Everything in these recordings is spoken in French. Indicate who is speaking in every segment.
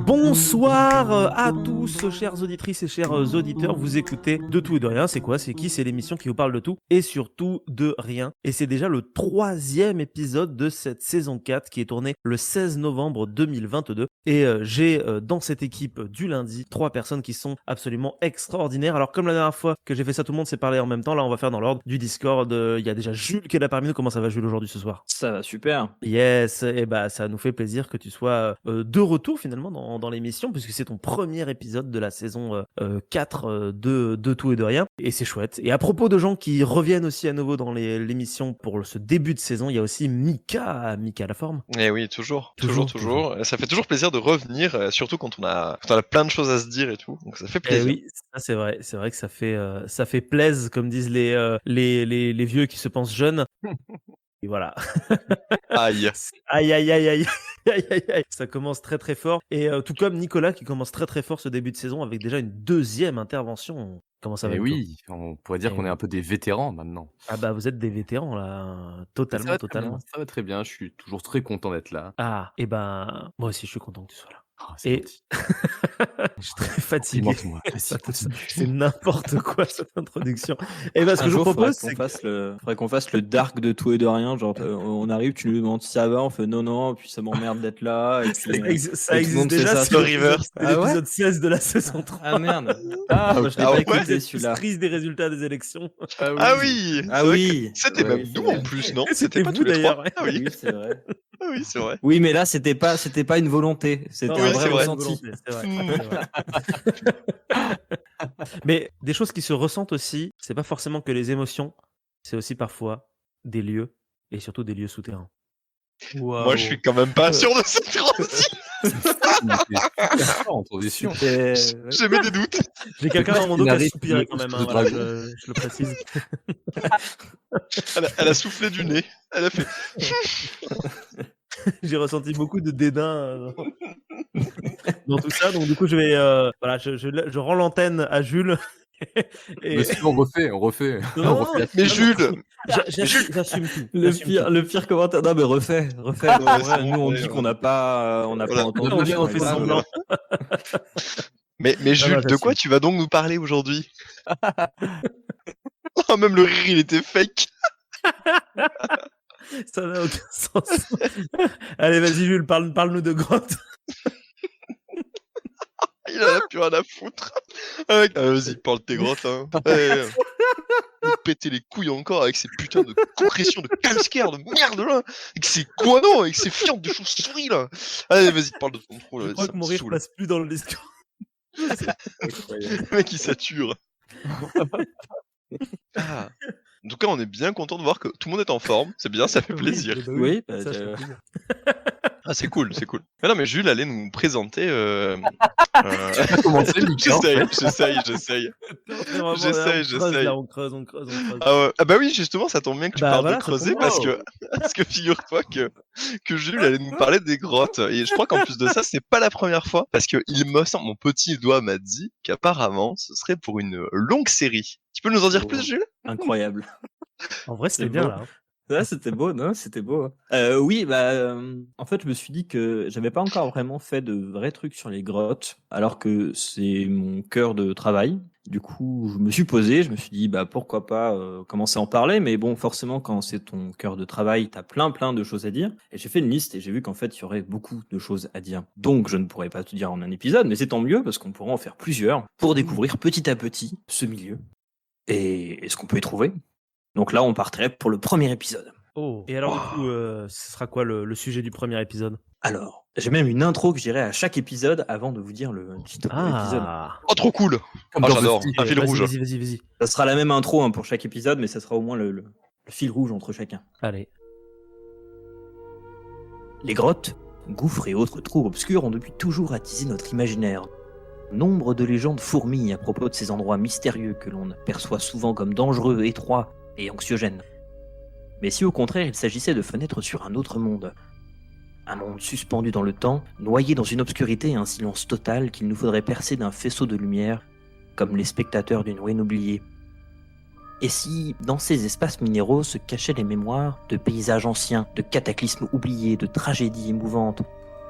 Speaker 1: Bonsoir à tous, chères auditrices et chers auditeurs. Vous écoutez De Tout et de Rien. C'est quoi? C'est qui? C'est l'émission qui vous parle de tout et surtout de rien. Et c'est déjà le 3e épisode de cette saison 4 qui est tournée le 16 novembre 2022. Et j'ai dans cette équipe du lundi 3 personnes qui sont absolument extraordinaires. Alors comme la dernière fois que j'ai fait ça, tout le monde s'est parlé en même temps. Là, on va faire dans l'ordre du Discord. Il y a déjà Jules qui est là parmi nous. Comment ça va, Jules, aujourd'hui ce soir?
Speaker 2: Ça va super.
Speaker 1: Yes, et bah ça nous fait plaisir que tu sois de retour finalement dans l'émission, puisque c'est ton premier épisode de la saison 4 de Tout et de Rien, et c'est chouette. Et à propos de gens qui reviennent aussi à nouveau dans l'émission pour ce début de saison, il y a aussi Mika la forme.
Speaker 3: Eh oui, toujours. Ça fait toujours plaisir de revenir, surtout quand on a plein de choses à se dire et tout, donc ça fait plaisir.
Speaker 1: Oui, ça, c'est vrai que ça fait plaisir, comme disent les vieux qui se pensent jeunes. Et voilà.
Speaker 3: Aïe.
Speaker 1: Aïe. Ça commence très très fort. Et tout comme Nicolas qui commence très très fort ce début de saison avec déjà une deuxième intervention. Comment ça va, Nico?
Speaker 4: Oui, on pourrait dire qu'on est un peu des vétérans maintenant.
Speaker 1: Ah bah vous êtes des vétérans là, totalement.
Speaker 4: Ça va très bien, je suis toujours très content d'être là.
Speaker 1: Ah, et ben moi aussi je suis content que tu sois là.
Speaker 4: Oh, c'est
Speaker 1: Et
Speaker 4: gentil.
Speaker 1: je suis très fatigué.
Speaker 4: Complimente-moi, vas-y, continue.
Speaker 1: C'est n'importe quoi cette introduction. Et ben ce que je
Speaker 2: jour,
Speaker 1: propose,
Speaker 2: faudrait qu'on fasse le dark de Tout et de Rien. Genre, on arrive, tu nous demandes si ça va, on fait non, puis ça m'emmerde d'être là. Et puis,
Speaker 1: ça
Speaker 2: et tout le monde
Speaker 1: existe
Speaker 2: fait
Speaker 1: déjà.
Speaker 2: ça.
Speaker 1: C'est l'épisode
Speaker 2: Ah ouais
Speaker 1: 16 de la saison 3.
Speaker 2: Ah merde. Ah, moi, je l'ai
Speaker 3: Ah
Speaker 2: pas
Speaker 3: ouais
Speaker 2: écouté celui-là.
Speaker 1: Crise des résultats des élections.
Speaker 3: Ah oui.
Speaker 2: Ah
Speaker 3: c'est vrai
Speaker 2: oui.
Speaker 3: que C'était
Speaker 2: Ouais,
Speaker 3: même
Speaker 2: c'est
Speaker 3: nous
Speaker 2: vrai.
Speaker 3: en plus, non?
Speaker 1: C'était
Speaker 3: pas
Speaker 1: vous,
Speaker 3: tous les
Speaker 1: d'ailleurs,
Speaker 3: trois.
Speaker 1: ouais.
Speaker 3: Ah oui.
Speaker 2: Oui, c'est vrai.
Speaker 3: Ah oui, c'est vrai.
Speaker 2: Oui, mais là, c'était pas une volonté. C'était
Speaker 3: Oui,
Speaker 2: un
Speaker 3: c'est
Speaker 2: vrai
Speaker 3: vrai.
Speaker 2: ressenti.
Speaker 1: C'est vrai. Mais des choses qui se ressentent aussi, c'est pas forcément que les émotions, c'est aussi parfois des lieux, et surtout des lieux souterrains.
Speaker 3: Moi, je suis quand même pas sûr de cette transition.
Speaker 4: En transition.
Speaker 3: J'avais des doutes.
Speaker 1: J'ai quelqu'un dans mon dos qui a
Speaker 4: Scénariste
Speaker 1: soupiré
Speaker 4: de
Speaker 1: quand même,
Speaker 4: de
Speaker 1: hein, voilà,
Speaker 4: dragon.
Speaker 1: je le précise.
Speaker 3: Elle a soufflé du nez. Elle a fait.
Speaker 1: J'ai ressenti beaucoup de dédain dans tout ça, donc du coup je vais voilà, je rends l'antenne à Jules.
Speaker 4: Mais si on refait.
Speaker 1: Non,
Speaker 4: On refait.
Speaker 3: Mais Jules,
Speaker 1: j'assume tout.
Speaker 2: Le pire commentaire. Non, mais refais.
Speaker 3: Ouais,
Speaker 2: Ouais, nous, on
Speaker 3: ouais,
Speaker 2: dit
Speaker 3: ouais.
Speaker 2: qu'on n'a pas entendu.
Speaker 1: On dit on fait
Speaker 2: Ouais,
Speaker 1: semblant.
Speaker 3: mais Jules, de
Speaker 1: j'assume.
Speaker 3: quoi tu vas donc nous parler aujourd'hui? Oh, même le rire, il était fake.
Speaker 1: Ça n'a aucun sens. Allez, vas-y Jules, parle-nous de grotte.
Speaker 3: Il en a plus rien à foutre. Ah, vas-y, parle de tes grottes. Hein. Ouais, nous péter les couilles encore avec ces putains de compressions de calcaire de merde là. Avec ces guanos, avec ces fientes de chauves-souris là. Allez, vas-y, parle de ton trou là.
Speaker 1: Je crois
Speaker 3: ça
Speaker 1: que
Speaker 3: me
Speaker 1: mon rire
Speaker 3: saoule.
Speaker 1: passe plus dans le discours.
Speaker 3: Le mec, il sature. Ah. En tout cas, on est bien content de voir que tout le monde est en forme. C'est bien, ça fait plaisir.
Speaker 2: Oui,
Speaker 1: Ça, ça fait plaisir.
Speaker 3: Ah, c'est cool. Mais non, mais Jules allait nous présenter.
Speaker 4: Commencer, Lucas, en fait.
Speaker 3: J'essaye.
Speaker 1: Vraiment,
Speaker 3: J'essaye.
Speaker 1: là, on creuse.
Speaker 3: Ah, ouais. Ah bah oui, justement, ça tombe bien que tu
Speaker 1: Bah
Speaker 3: parles
Speaker 1: voilà,
Speaker 3: de
Speaker 1: ça
Speaker 3: creuser
Speaker 1: tombe
Speaker 3: parce que figure-toi que Jules allait nous parler des grottes. Et je crois qu'en plus de ça, c'est pas la première fois parce que il me semble, mon petit doigt m'a dit qu'apparemment, ce serait pour une longue série. Tu peux nous en dire plus, Jules?
Speaker 2: incroyable.
Speaker 1: En vrai, c'était
Speaker 2: C'est
Speaker 1: bien
Speaker 2: beau.
Speaker 1: là.
Speaker 2: Ouais, c'était beau, non? C'était beau. Oui, en fait, je me suis dit que j'avais pas encore vraiment fait de vrais trucs sur les grottes, alors que c'est mon cœur de travail. Du coup, je me suis posé, je me suis dit, pourquoi pas commencer à en parler, mais bon, forcément, quand c'est ton cœur de travail, t'as plein de choses à dire. Et j'ai fait une liste et j'ai vu qu'en fait, il y aurait beaucoup de choses à dire. Donc, je ne pourrais pas tout dire en un épisode, mais c'est tant mieux parce qu'on pourra en faire plusieurs pour découvrir petit à petit ce milieu et ce qu'on peut y trouver. Donc là, on partirait pour le premier épisode.
Speaker 1: Oh. Et alors, du coup, ce sera quoi le sujet du premier épisode?
Speaker 2: Alors, j'ai même une intro que je dirais à chaque épisode avant de vous dire le titre de l'épisode.
Speaker 3: Oh, trop cool.
Speaker 4: Comme
Speaker 3: Ah,
Speaker 4: dans
Speaker 3: j'adore.
Speaker 4: Buffy.
Speaker 3: Un fil rouge.
Speaker 1: Vas-y.
Speaker 2: Ça sera la même intro pour chaque épisode, mais ça sera au moins le fil rouge entre chacun.
Speaker 1: Allez.
Speaker 2: Les grottes, gouffres et autres trous obscurs ont depuis toujours attisé notre imaginaire. Nombre de légendes fourmillent à propos de ces endroits mystérieux que l'on perçoit souvent comme dangereux, étroits et anxiogènes. Mais si au contraire il s'agissait de fenêtres sur un autre monde, un monde suspendu dans le temps, noyé dans une obscurité et un silence total qu'il nous faudrait percer d'un faisceau de lumière, comme les spectateurs d'une ruine oubliée. Et si, dans ces espaces minéraux, se cachaient les mémoires de paysages anciens, de cataclysmes oubliés, de tragédies émouvantes,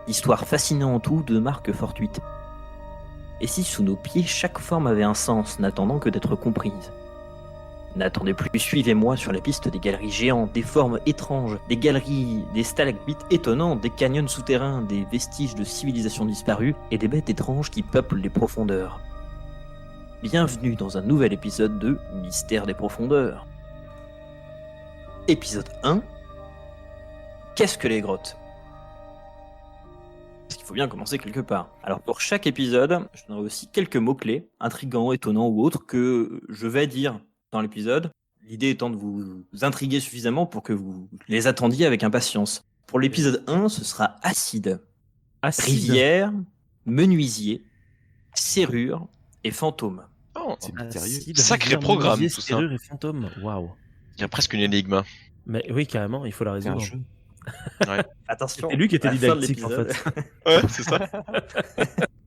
Speaker 2: d'histoires fascinantes ou de marques fortuites? Et si, sous nos pieds, chaque forme avait un sens, n'attendant que d'être comprise? N'attendez plus, suivez-moi sur la piste des galeries géantes, des formes étranges, des galeries, des stalagmites étonnantes, des canyons souterrains, des vestiges de civilisations disparues et des bêtes étranges qui peuplent les profondeurs. Bienvenue dans un nouvel épisode de Mystère des profondeurs. Épisode 1. Qu'est-ce que les grottes ? Parce qu'il faut bien commencer quelque part. Alors pour chaque épisode, je donnerai aussi quelques mots-clés, intrigants, étonnants ou autres, que je vais dire dans l'épisode. L'idée étant de vous intriguer suffisamment pour que vous les attendiez avec impatience. Pour l'épisode 1, ce sera acide, rivière, menuisier, serrure et fantôme.
Speaker 3: Oh,
Speaker 4: C'est mystérieux.
Speaker 3: Sacré programme,
Speaker 1: menuisier,
Speaker 3: tout ça.
Speaker 1: serrure et fantôme. Waouh.
Speaker 3: il y a presque une énigme.
Speaker 1: Mais oui, carrément, il faut la
Speaker 4: C'est un
Speaker 1: résoudre.
Speaker 4: jeu.
Speaker 2: Attention.
Speaker 1: C'est lui qui était
Speaker 2: à la fin de
Speaker 1: didactique en
Speaker 2: l'épisode,
Speaker 1: fait.
Speaker 3: Ouais, c'est ça.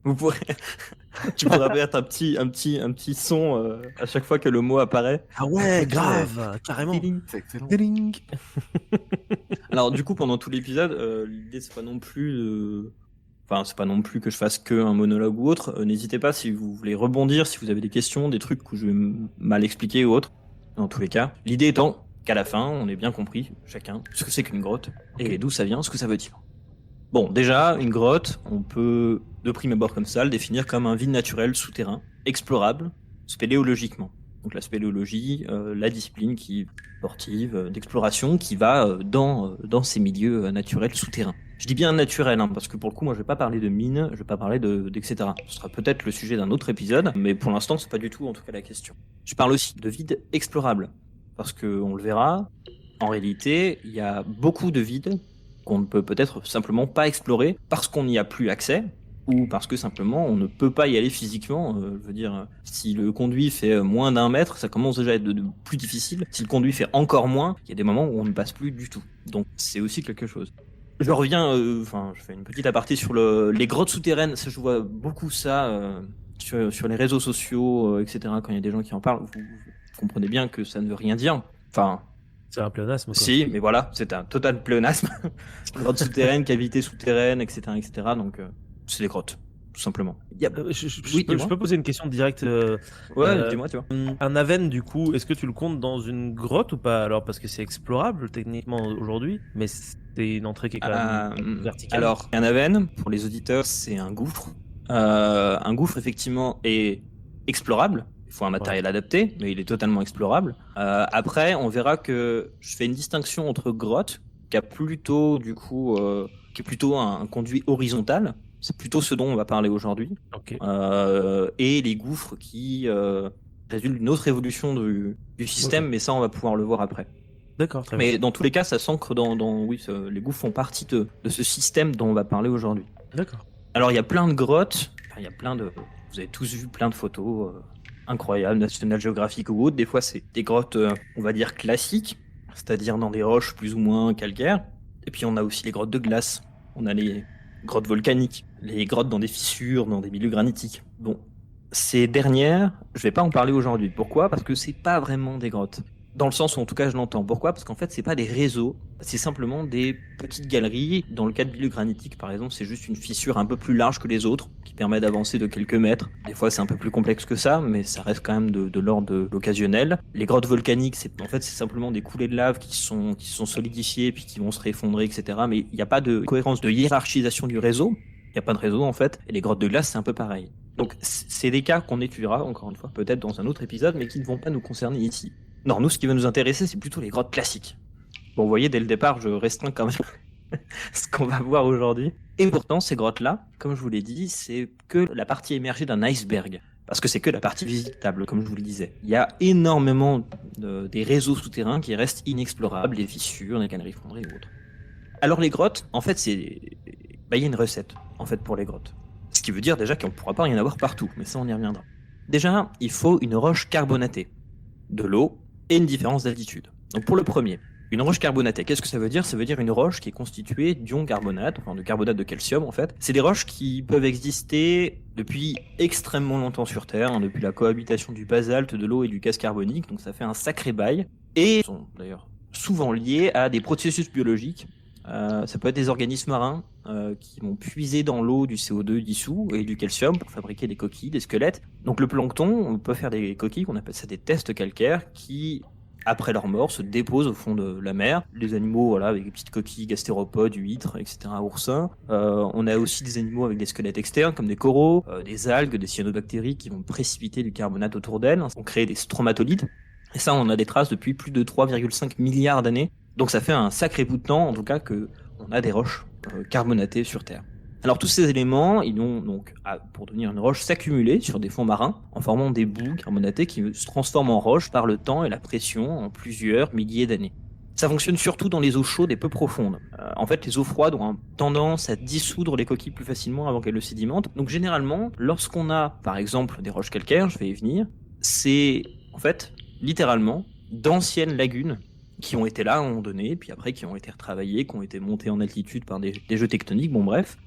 Speaker 2: Vous pourrez, tu pourras mettre un petit son à chaque fois que le mot apparaît.
Speaker 1: Ah ouais, grave, carrément.
Speaker 4: C'est excellent.
Speaker 1: Ding.
Speaker 2: Alors du coup, pendant tout l'épisode, l'idée c'est pas non plus, enfin c'est pas non plus que je fasse que un monologue ou autre. N'hésitez pas si vous voulez rebondir, si vous avez des questions, des trucs que je vais mal expliquer ou autre. Dans tous les cas, l'idée étant qu'à la fin, on ait bien compris chacun ce que c'est qu'une grotte et d'où ça vient, ce que ça veut dire. Bon, déjà, une grotte, on peut, de prime abord comme ça, le définir comme un vide naturel souterrain, explorable, spéléologiquement. Donc la spéléologie, la discipline sportive, d'exploration, qui va dans ces milieux naturels souterrains. Je dis bien naturel, hein, parce que pour le coup, moi, je vais pas parler de mines, je vais pas parler d'etc. Ce sera peut-être le sujet d'un autre épisode, mais pour l'instant, c'est pas du tout, en tout cas, la question. Je parle aussi de vide explorable, parce que on le verra, en réalité, il y a beaucoup de vides qu'on ne peut peut-être simplement pas explorer parce qu'on n'y a plus accès ou parce que simplement on ne peut pas y aller physiquement. Je veux dire, si le conduit fait moins d'1 mètre, ça commence déjà à être de plus difficile. Si le conduit fait encore moins, il y a des moments où on ne passe plus du tout. Donc c'est aussi quelque chose. Je reviens, je fais une petite aparté sur les grottes souterraines. Ça, je vois beaucoup ça sur les réseaux sociaux, etc. Quand il y a des gens qui en parlent, vous comprenez bien que ça ne veut rien dire. Enfin,
Speaker 1: C'est un pléonasme quoi.
Speaker 2: si, mais voilà, c'est un total pléonasme. Grottes souterraines, cavités souterraines, etc. Donc, c'est des grottes, tout simplement.
Speaker 1: Je peux poser une question directe.
Speaker 2: Ouais, dis-moi, tu vois.
Speaker 1: Un Aven, du coup, est-ce que tu le comptes dans une grotte ou pas? Alors, parce que c'est explorable techniquement aujourd'hui, mais c'est une entrée qui est quand même verticale.
Speaker 2: Alors, un Aven, pour les auditeurs, c'est un gouffre. Un gouffre, effectivement, est explorable. Il faut un matériel adapté, mais il est totalement explorable. Après, on verra que je fais une distinction entre grotte, qui est plutôt un conduit horizontal. C'est plutôt ce dont on va parler aujourd'hui.
Speaker 1: Ok.
Speaker 2: Et les gouffres qui résultent d'une autre évolution du système, mais ça, on va pouvoir le voir après.
Speaker 1: D'accord, très bien.
Speaker 2: Mais dans tous les cas, ça s'ancre les gouffres font partie de ce système dont on va parler aujourd'hui.
Speaker 1: D'accord.
Speaker 2: Alors, il y a plein de grottes, vous avez tous vu plein de photos incroyables, National Geographic ou autres. Des fois, c'est des grottes, on va dire, classiques, c'est-à-dire dans des roches plus ou moins calcaires. Et puis, on a aussi les grottes de glace. On a les grottes volcaniques, les grottes dans des fissures, dans des milieux granitiques. Bon, ces dernières, je vais pas en parler aujourd'hui. Pourquoi ? Parce que c'est pas vraiment des grottes. Dans le sens où, en tout cas, je l'entends. Pourquoi ? Parce qu'en fait, c'est pas des réseaux, c'est simplement des petites galeries. Dans le cas de milieux granitiques, par exemple, c'est juste une fissure un peu plus large que les autres, qui permet d'avancer de quelques mètres. Des fois, c'est un peu plus complexe que ça, mais ça reste quand même de l'ordre de l'occasionnel. Les grottes volcaniques, c'est simplement des coulées de lave qui sont solidifiées, puis qui vont se réeffondrer, etc. Mais il n'y a pas de cohérence de hiérarchisation du réseau. Il n'y a pas de réseau, en fait. Et les grottes de glace, c'est un peu pareil. Donc, c'est des cas qu'on étudiera, encore une fois, peut-être dans un autre épisode, mais qui ne vont pas nous concerner ici. Non, nous, ce qui va nous intéresser, c'est plutôt les grottes classiques. Bon, vous voyez, dès le départ, je restreins quand même ce qu'on va voir aujourd'hui. Et pourtant, ces grottes-là, comme je vous l'ai dit, c'est que la partie émergée d'un iceberg. Parce que c'est que la partie visitable, comme je vous le disais. Il y a énormément des réseaux souterrains qui restent inexplorables, des fissures, des galeries effondrées et autres. Alors les grottes, en fait, il y a une recette, en fait, pour les grottes. Ce qui veut dire déjà qu'on ne pourra pas y en avoir partout, mais ça, on y reviendra. Déjà, il faut une roche carbonatée, de l'eau et une différence d'altitude. Donc pour le premier, Une roche carbonatée, qu'est-ce que ça veut dire? Ça veut dire une roche qui est constituée d'ions carbonate, enfin de carbonate de calcium en fait. C'est des roches qui peuvent exister depuis extrêmement longtemps sur Terre, hein, depuis la cohabitation du basalte, de l'eau et du gaz carbonique, donc ça fait un sacré bail. Et sont d'ailleurs souvent liés à des processus biologiques. Ça peut être des organismes marins qui vont puiser dans l'eau du CO2 dissous et du calcium pour fabriquer des coquilles, des squelettes. Donc le plancton, on peut faire des coquilles, on appelle ça des testes calcaires, qui, après leur mort, se déposent au fond de la mer. Les animaux, voilà, avec des petites coquilles, gastéropodes, huîtres, etc., oursins. On a aussi des animaux avec des squelettes externes, comme des coraux, des algues, des cyanobactéries qui vont précipiter du carbonate autour d'elles, on crée des stromatolites. Et ça, on a des traces depuis plus de 3,5 milliards d'années. Donc ça fait un sacré bout de temps, en tout cas, que on a des roches carbonatées sur Terre. Alors tous ces éléments, ils vont donc, pour devenir une roche, s'accumuler sur des fonds marins en formant des boues carbonatées qui se transforment en roche par le temps et la pression en plusieurs milliers d'années. Ça fonctionne surtout dans les eaux chaudes et peu profondes. En fait, les eaux froides ont tendance à dissoudre les coquilles plus facilement avant qu'elles le sédimentent. Donc généralement, lorsqu'on a, par exemple, des roches calcaires, je vais y venir, c'est en fait, littéralement, d'anciennes lagunes qui ont été là à un moment donné, puis après qui ont été retravaillées, qui ont été montées en altitude par des jeux tectoniques, bon bref.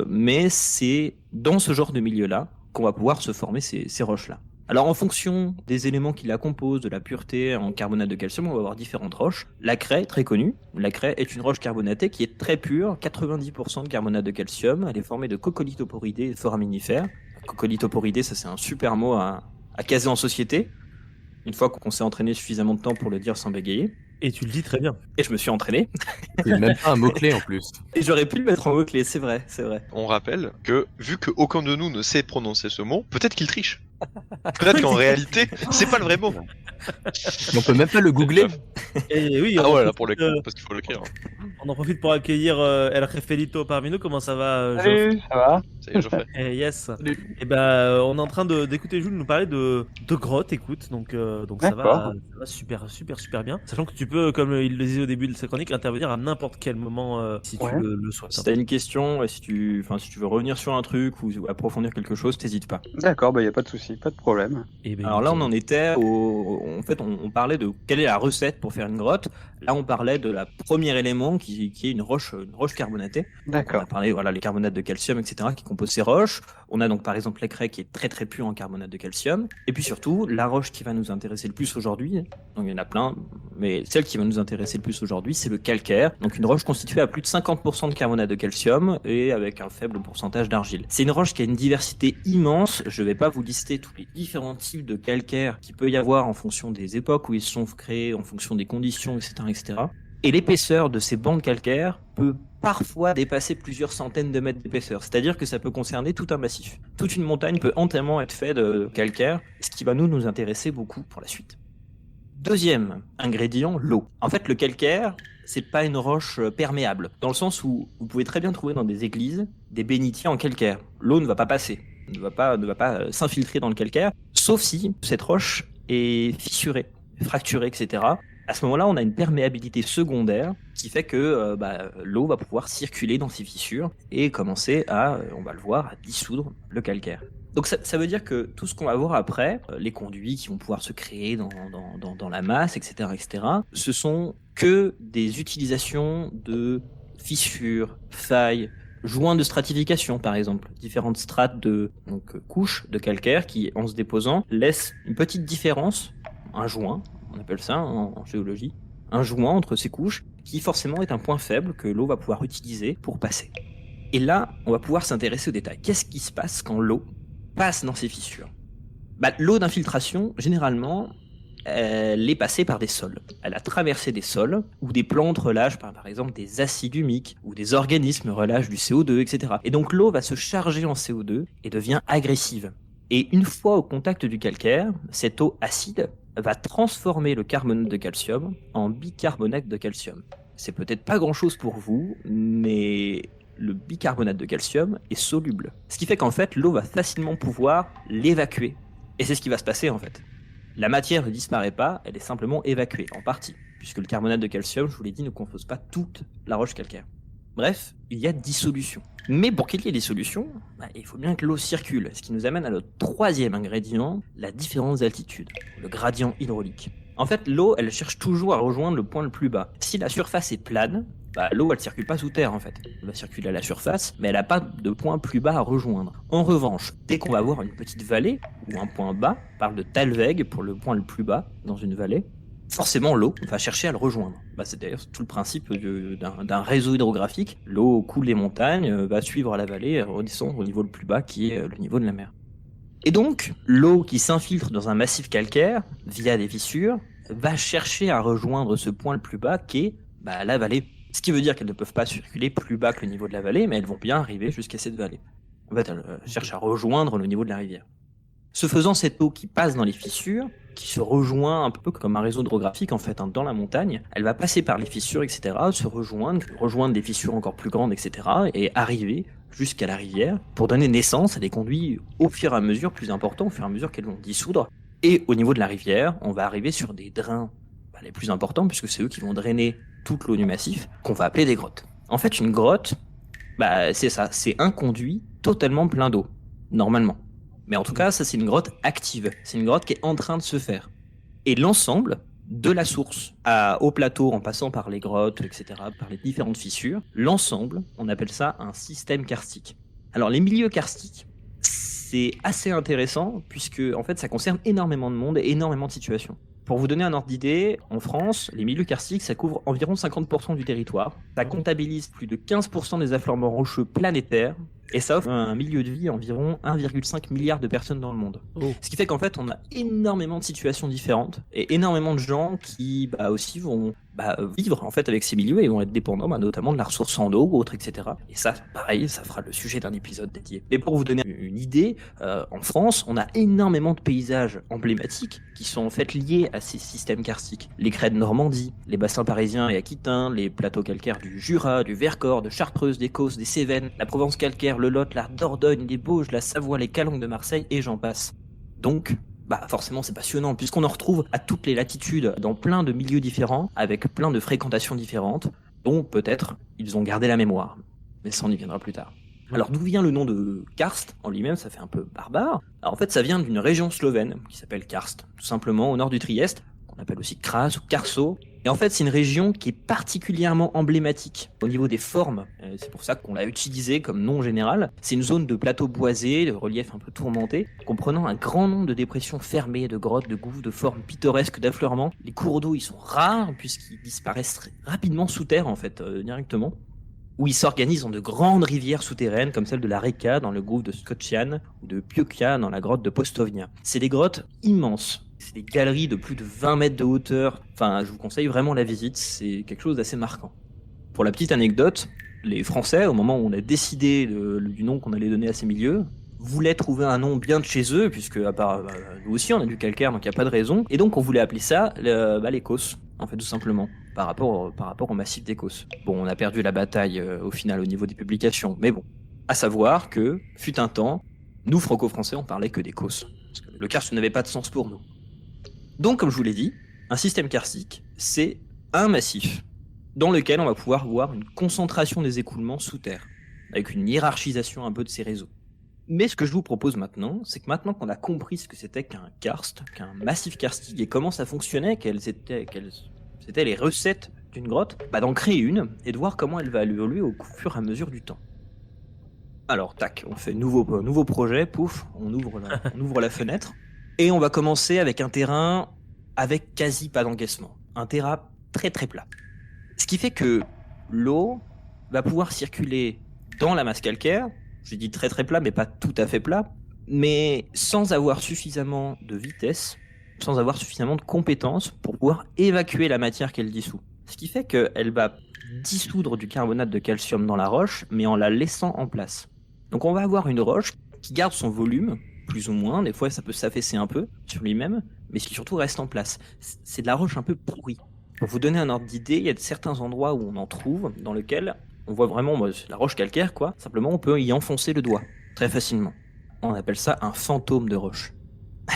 Speaker 2: Mais c'est dans ce genre de milieu-là qu'on va pouvoir se former ces roches-là. Alors en fonction des éléments qui la composent, de la pureté en carbonate de calcium, on va avoir différentes roches. La craie, très connue. La craie est une roche carbonatée qui est très pure, 90% de carbonate de calcium. Elle est formée de coccolithoporidés et de foraminifères. Coccolithoporidés, ça c'est un super mot à caser en société. Une fois qu'on s'est entraîné suffisamment de temps pour le dire sans bégayer.
Speaker 1: Et tu le dis très bien.
Speaker 2: Et je me suis entraîné.
Speaker 4: C'est même pas un mot-clé en plus.
Speaker 2: Et j'aurais pu le mettre en mot-clé, c'est vrai, c'est vrai.
Speaker 3: On rappelle que, vu qu'aucun de nous ne sait prononcer ce mot, peut-être qu'il triche. Peut-être qu'en réalité, c'est pas le vrai mot.
Speaker 4: On peut même pas le googler.
Speaker 1: Et oui,
Speaker 3: Ah
Speaker 1: on,
Speaker 3: ouais, là
Speaker 1: profite,
Speaker 3: pour l'écrire, parce qu'il faut l'écrire.
Speaker 1: on en profite pour accueillir El Refelito parmi nous. Comment ça va, Geoff?
Speaker 5: Salut, ça va?
Speaker 3: Ça y est, Geoffrey.
Speaker 1: Yes.
Speaker 4: Salut.
Speaker 1: Et ben, on est en train d'écouter Jules nous parler de grottes, écoute, donc ça
Speaker 5: D'accord.
Speaker 1: va super bien. Sachant que tu peux, comme il le disait au début de sa chronique, intervenir à n'importe quel moment si
Speaker 5: Ouais.
Speaker 1: tu le souhaites.
Speaker 2: Si t'as une question, si tu veux revenir sur un truc ou approfondir quelque chose, t'hésites pas.
Speaker 5: D'accord, bah y a pas de souci, pas de problème.
Speaker 1: Et ben,
Speaker 2: Alors là, on
Speaker 1: nickel.
Speaker 2: en était en fait, on parlait de quelle est la recette pour faire une grotte. Là, on parlait de la premier élément qui est une roche carbonatée. On
Speaker 5: D'accord.
Speaker 2: a parlé, voilà, les carbonates de calcium, etc., qui composent ces roches. On a donc par exemple la craie qui est très très pure en carbonate de calcium. Et puis surtout, la roche qui va nous intéresser le plus aujourd'hui, donc il y en a plein, mais celle qui va nous intéresser le plus aujourd'hui, c'est le calcaire. Donc une roche constituée à plus de 50% de carbonate de calcium et avec un faible pourcentage d'argile. C'est une roche qui a une diversité immense. Je vais pas vous lister tous les différents types de calcaire qu'il peut y avoir en fonction des époques où ils sont créés, en fonction des conditions, etc. Et l'épaisseur de ces bancs calcaires peut parfois dépasser plusieurs centaines de mètres d'épaisseur. C'est-à-dire que ça peut concerner tout un massif. Toute une montagne peut entièrement être faite de calcaire, ce qui va nous intéresser beaucoup pour la suite. Deuxième ingrédient, l'eau. En fait, le calcaire, c'est pas une roche perméable, dans le sens où vous pouvez très bien trouver dans des églises des bénitiers en calcaire. L'eau ne va pas passer, ne va pas s'infiltrer dans le calcaire, sauf si cette roche est fissurée, fracturée, etc. À ce moment-là, on a une perméabilité secondaire qui fait que l'eau va pouvoir circuler dans ces fissures et commencer à, on va le voir, à dissoudre le calcaire. Donc ça veut dire que tout ce qu'on va voir après, les conduits qui vont pouvoir se créer dans la masse, etc., ce sont que des utilisations de fissures, failles, joints de stratification par exemple, différentes strates couches de calcaire qui, en se déposant, laissent une petite différence, un joint, on appelle ça en géologie, un joint entre ces couches qui forcément est un point faible que l'eau va pouvoir utiliser pour passer. Et là, on va pouvoir s'intéresser aux détails. Qu'est-ce qui se passe quand l'eau passe dans ces fissures? L'eau d'infiltration, généralement, elle est passée par des sols. Elle a traversé des sols où des plantes relâchent par exemple des acides humiques ou des organismes relâchent du CO2, etc. Et donc l'eau va se charger en CO2 et devient agressive. Et une fois au contact du calcaire, cette eau acide va transformer le carbonate de calcium en bicarbonate de calcium. C'est peut-être pas grand-chose pour vous, mais le bicarbonate de calcium est soluble. Ce qui fait qu'en fait, l'eau va facilement pouvoir l'évacuer. Et c'est ce qui va se passer en fait. La matière ne disparaît pas, elle est simplement évacuée, en partie. Puisque le carbonate de calcium, je vous l'ai dit, ne compose pas toute la roche calcaire. Bref, il y a dissolution. Mais pour qu'il y ait dissolution, il faut bien que l'eau circule. Ce qui nous amène à notre troisième ingrédient, la différence d'altitude, le gradient hydraulique. En fait, l'eau, elle cherche toujours à rejoindre le point le plus bas. Si la surface est plane, l'eau, elle circule pas sous terre en fait. Elle va circuler à la surface, mais elle n'a pas de point plus bas à rejoindre. En revanche, dès qu'on va avoir une petite vallée ou un point bas, on parle de Talweg pour le point le plus bas dans une vallée, forcément l'eau va chercher à le rejoindre. C'est d'ailleurs tout le principe d'un réseau hydrographique. L'eau coule les montagnes, va suivre la vallée et redescendre au niveau le plus bas qui est le niveau de la mer. Et donc, l'eau qui s'infiltre dans un massif calcaire, via des fissures, va chercher à rejoindre ce point le plus bas qui est la vallée. Ce qui veut dire qu'elles ne peuvent pas circuler plus bas que le niveau de la vallée, mais elles vont bien arriver jusqu'à cette vallée. En fait, elles cherchent à rejoindre le niveau de la rivière. Ce faisant, cette eau qui passe dans les fissures, qui se rejoint un peu comme un réseau hydrographique en fait, dans la montagne, elle va passer par les fissures, etc., se rejoindre des fissures encore plus grandes, etc., et arriver jusqu'à la rivière pour donner naissance à des conduits au fur et à mesure plus importants, au fur et à mesure qu'elles vont dissoudre. Et au niveau de la rivière, on va arriver sur des drains les plus importants, puisque c'est eux qui vont drainer toute l'eau du massif, qu'on va appeler des grottes. En fait, une grotte, c'est ça, c'est un conduit totalement plein d'eau, normalement. Mais en tout cas, ça c'est une grotte active, c'est une grotte qui est en train de se faire. Et l'ensemble, de la source au plateau, en passant par les grottes, etc., par les différentes fissures, l'ensemble, on appelle ça un système karstique. Alors les milieux karstiques, c'est assez intéressant, puisque en fait ça concerne énormément de monde et énormément de situations. Pour vous donner un ordre d'idée, en France, les milieux karstiques, ça couvre environ 50% du territoire. Ça comptabilise plus de 15% des affleurements rocheux planétaires. Et ça offre un milieu de vie à environ 1,5 milliard de personnes dans le monde. Oh. Ce qui fait qu'en fait, on a énormément de situations différentes et énormément de gens qui aussi vont vivre en fait avec ces milieux et vont être dépendants notamment de la ressource en eau ou autre, etc. Et ça, pareil, ça fera le sujet d'un épisode dédié. Et pour vous donner une idée, en France, on a énormément de paysages emblématiques qui sont en fait liés à ces systèmes karstiques. Les crêtes de Normandie, les bassins parisiens et aquitains, les plateaux calcaires du Jura, du Vercors, de Chartreuse, des Causses, des Cévennes, la Provence calcaire, le Lot, la Dordogne, les Bauges, la Savoie, les Calanques de Marseille et j'en passe. Donc, forcément c'est passionnant puisqu'on en retrouve à toutes les latitudes dans plein de milieux différents avec plein de fréquentations différentes dont peut-être ils ont gardé la mémoire. Mais ça on y viendra plus tard. Alors d'où vient le nom de karst en lui-même? Ça fait un peu barbare. Alors en fait ça vient d'une région slovène qui s'appelle Karst, tout simplement au nord du Trieste, qu'on appelle aussi Kras ou Karso. Et en fait, c'est une région qui est particulièrement emblématique au niveau des formes. C'est pour ça qu'on l'a utilisé comme nom général. C'est une zone de plateaux boisés, de relief un peu tourmenté, comprenant un grand nombre de dépressions fermées, de grottes, de gouffres, de formes pittoresques, d'affleurements. Les cours d'eau, ils sont rares puisqu'ils disparaissent rapidement sous terre, en fait, directement. Où ils s'organisent en de grandes rivières souterraines, comme celle de la Reka dans le gouffre de Skocian ou de Piokia dans la grotte de Postovnia. C'est des grottes immenses. C'est des galeries de plus de 20 mètres de hauteur. Enfin, je vous conseille vraiment la visite, c'est quelque chose d'assez marquant. Pour la petite anecdote, les Français, au moment où on a décidé du nom qu'on allait donner à ces milieux, voulaient trouver un nom bien de chez eux, puisque à part nous aussi on a du calcaire, donc il n'y a pas de raison. Et donc on voulait appeler ça les Causses, en fait tout simplement, par rapport au massif des Causses. Bon, on a perdu la bataille au final au niveau des publications, mais bon. À savoir que, fut un temps, nous franco-français on parlait que des Causses. Parce que le karst n'avait pas de sens pour nous. Donc, comme je vous l'ai dit, un système karstique, c'est un massif dans lequel on va pouvoir voir une concentration des écoulements sous terre, avec une hiérarchisation un peu de ces réseaux. Mais ce que je vous propose maintenant, c'est que maintenant qu'on a compris ce que c'était qu'un karst, qu'un massif karstique, et comment ça fonctionnait, quelles étaient les recettes d'une grotte, d'en créer une, et de voir comment elle va évoluer au fur et à mesure du temps. Alors, tac, on fait nouveau projet, pouf, on ouvre la fenêtre. Et on va commencer avec un terrain avec quasi pas d'encaissement. Un terrain très très plat. Ce qui fait que l'eau va pouvoir circuler dans la masse calcaire. Je dis très très plat, mais pas tout à fait plat. Mais sans avoir suffisamment de vitesse, sans avoir suffisamment de compétences pour pouvoir évacuer la matière qu'elle dissout. Ce qui fait qu'elle va dissoudre du carbonate de calcium dans la roche, mais en la laissant en place. Donc on va avoir une roche qui garde son volume, plus ou moins, des fois ça peut s'affaisser un peu sur lui-même, mais qui surtout reste en place. C'est de la roche un peu pourrie. Pour vous donner un ordre d'idée, il y a certains endroits où on en trouve, dans lesquels on voit vraiment c'est la roche calcaire, quoi. Simplement, on peut y enfoncer le doigt, très facilement. On appelle ça un fantôme de roche.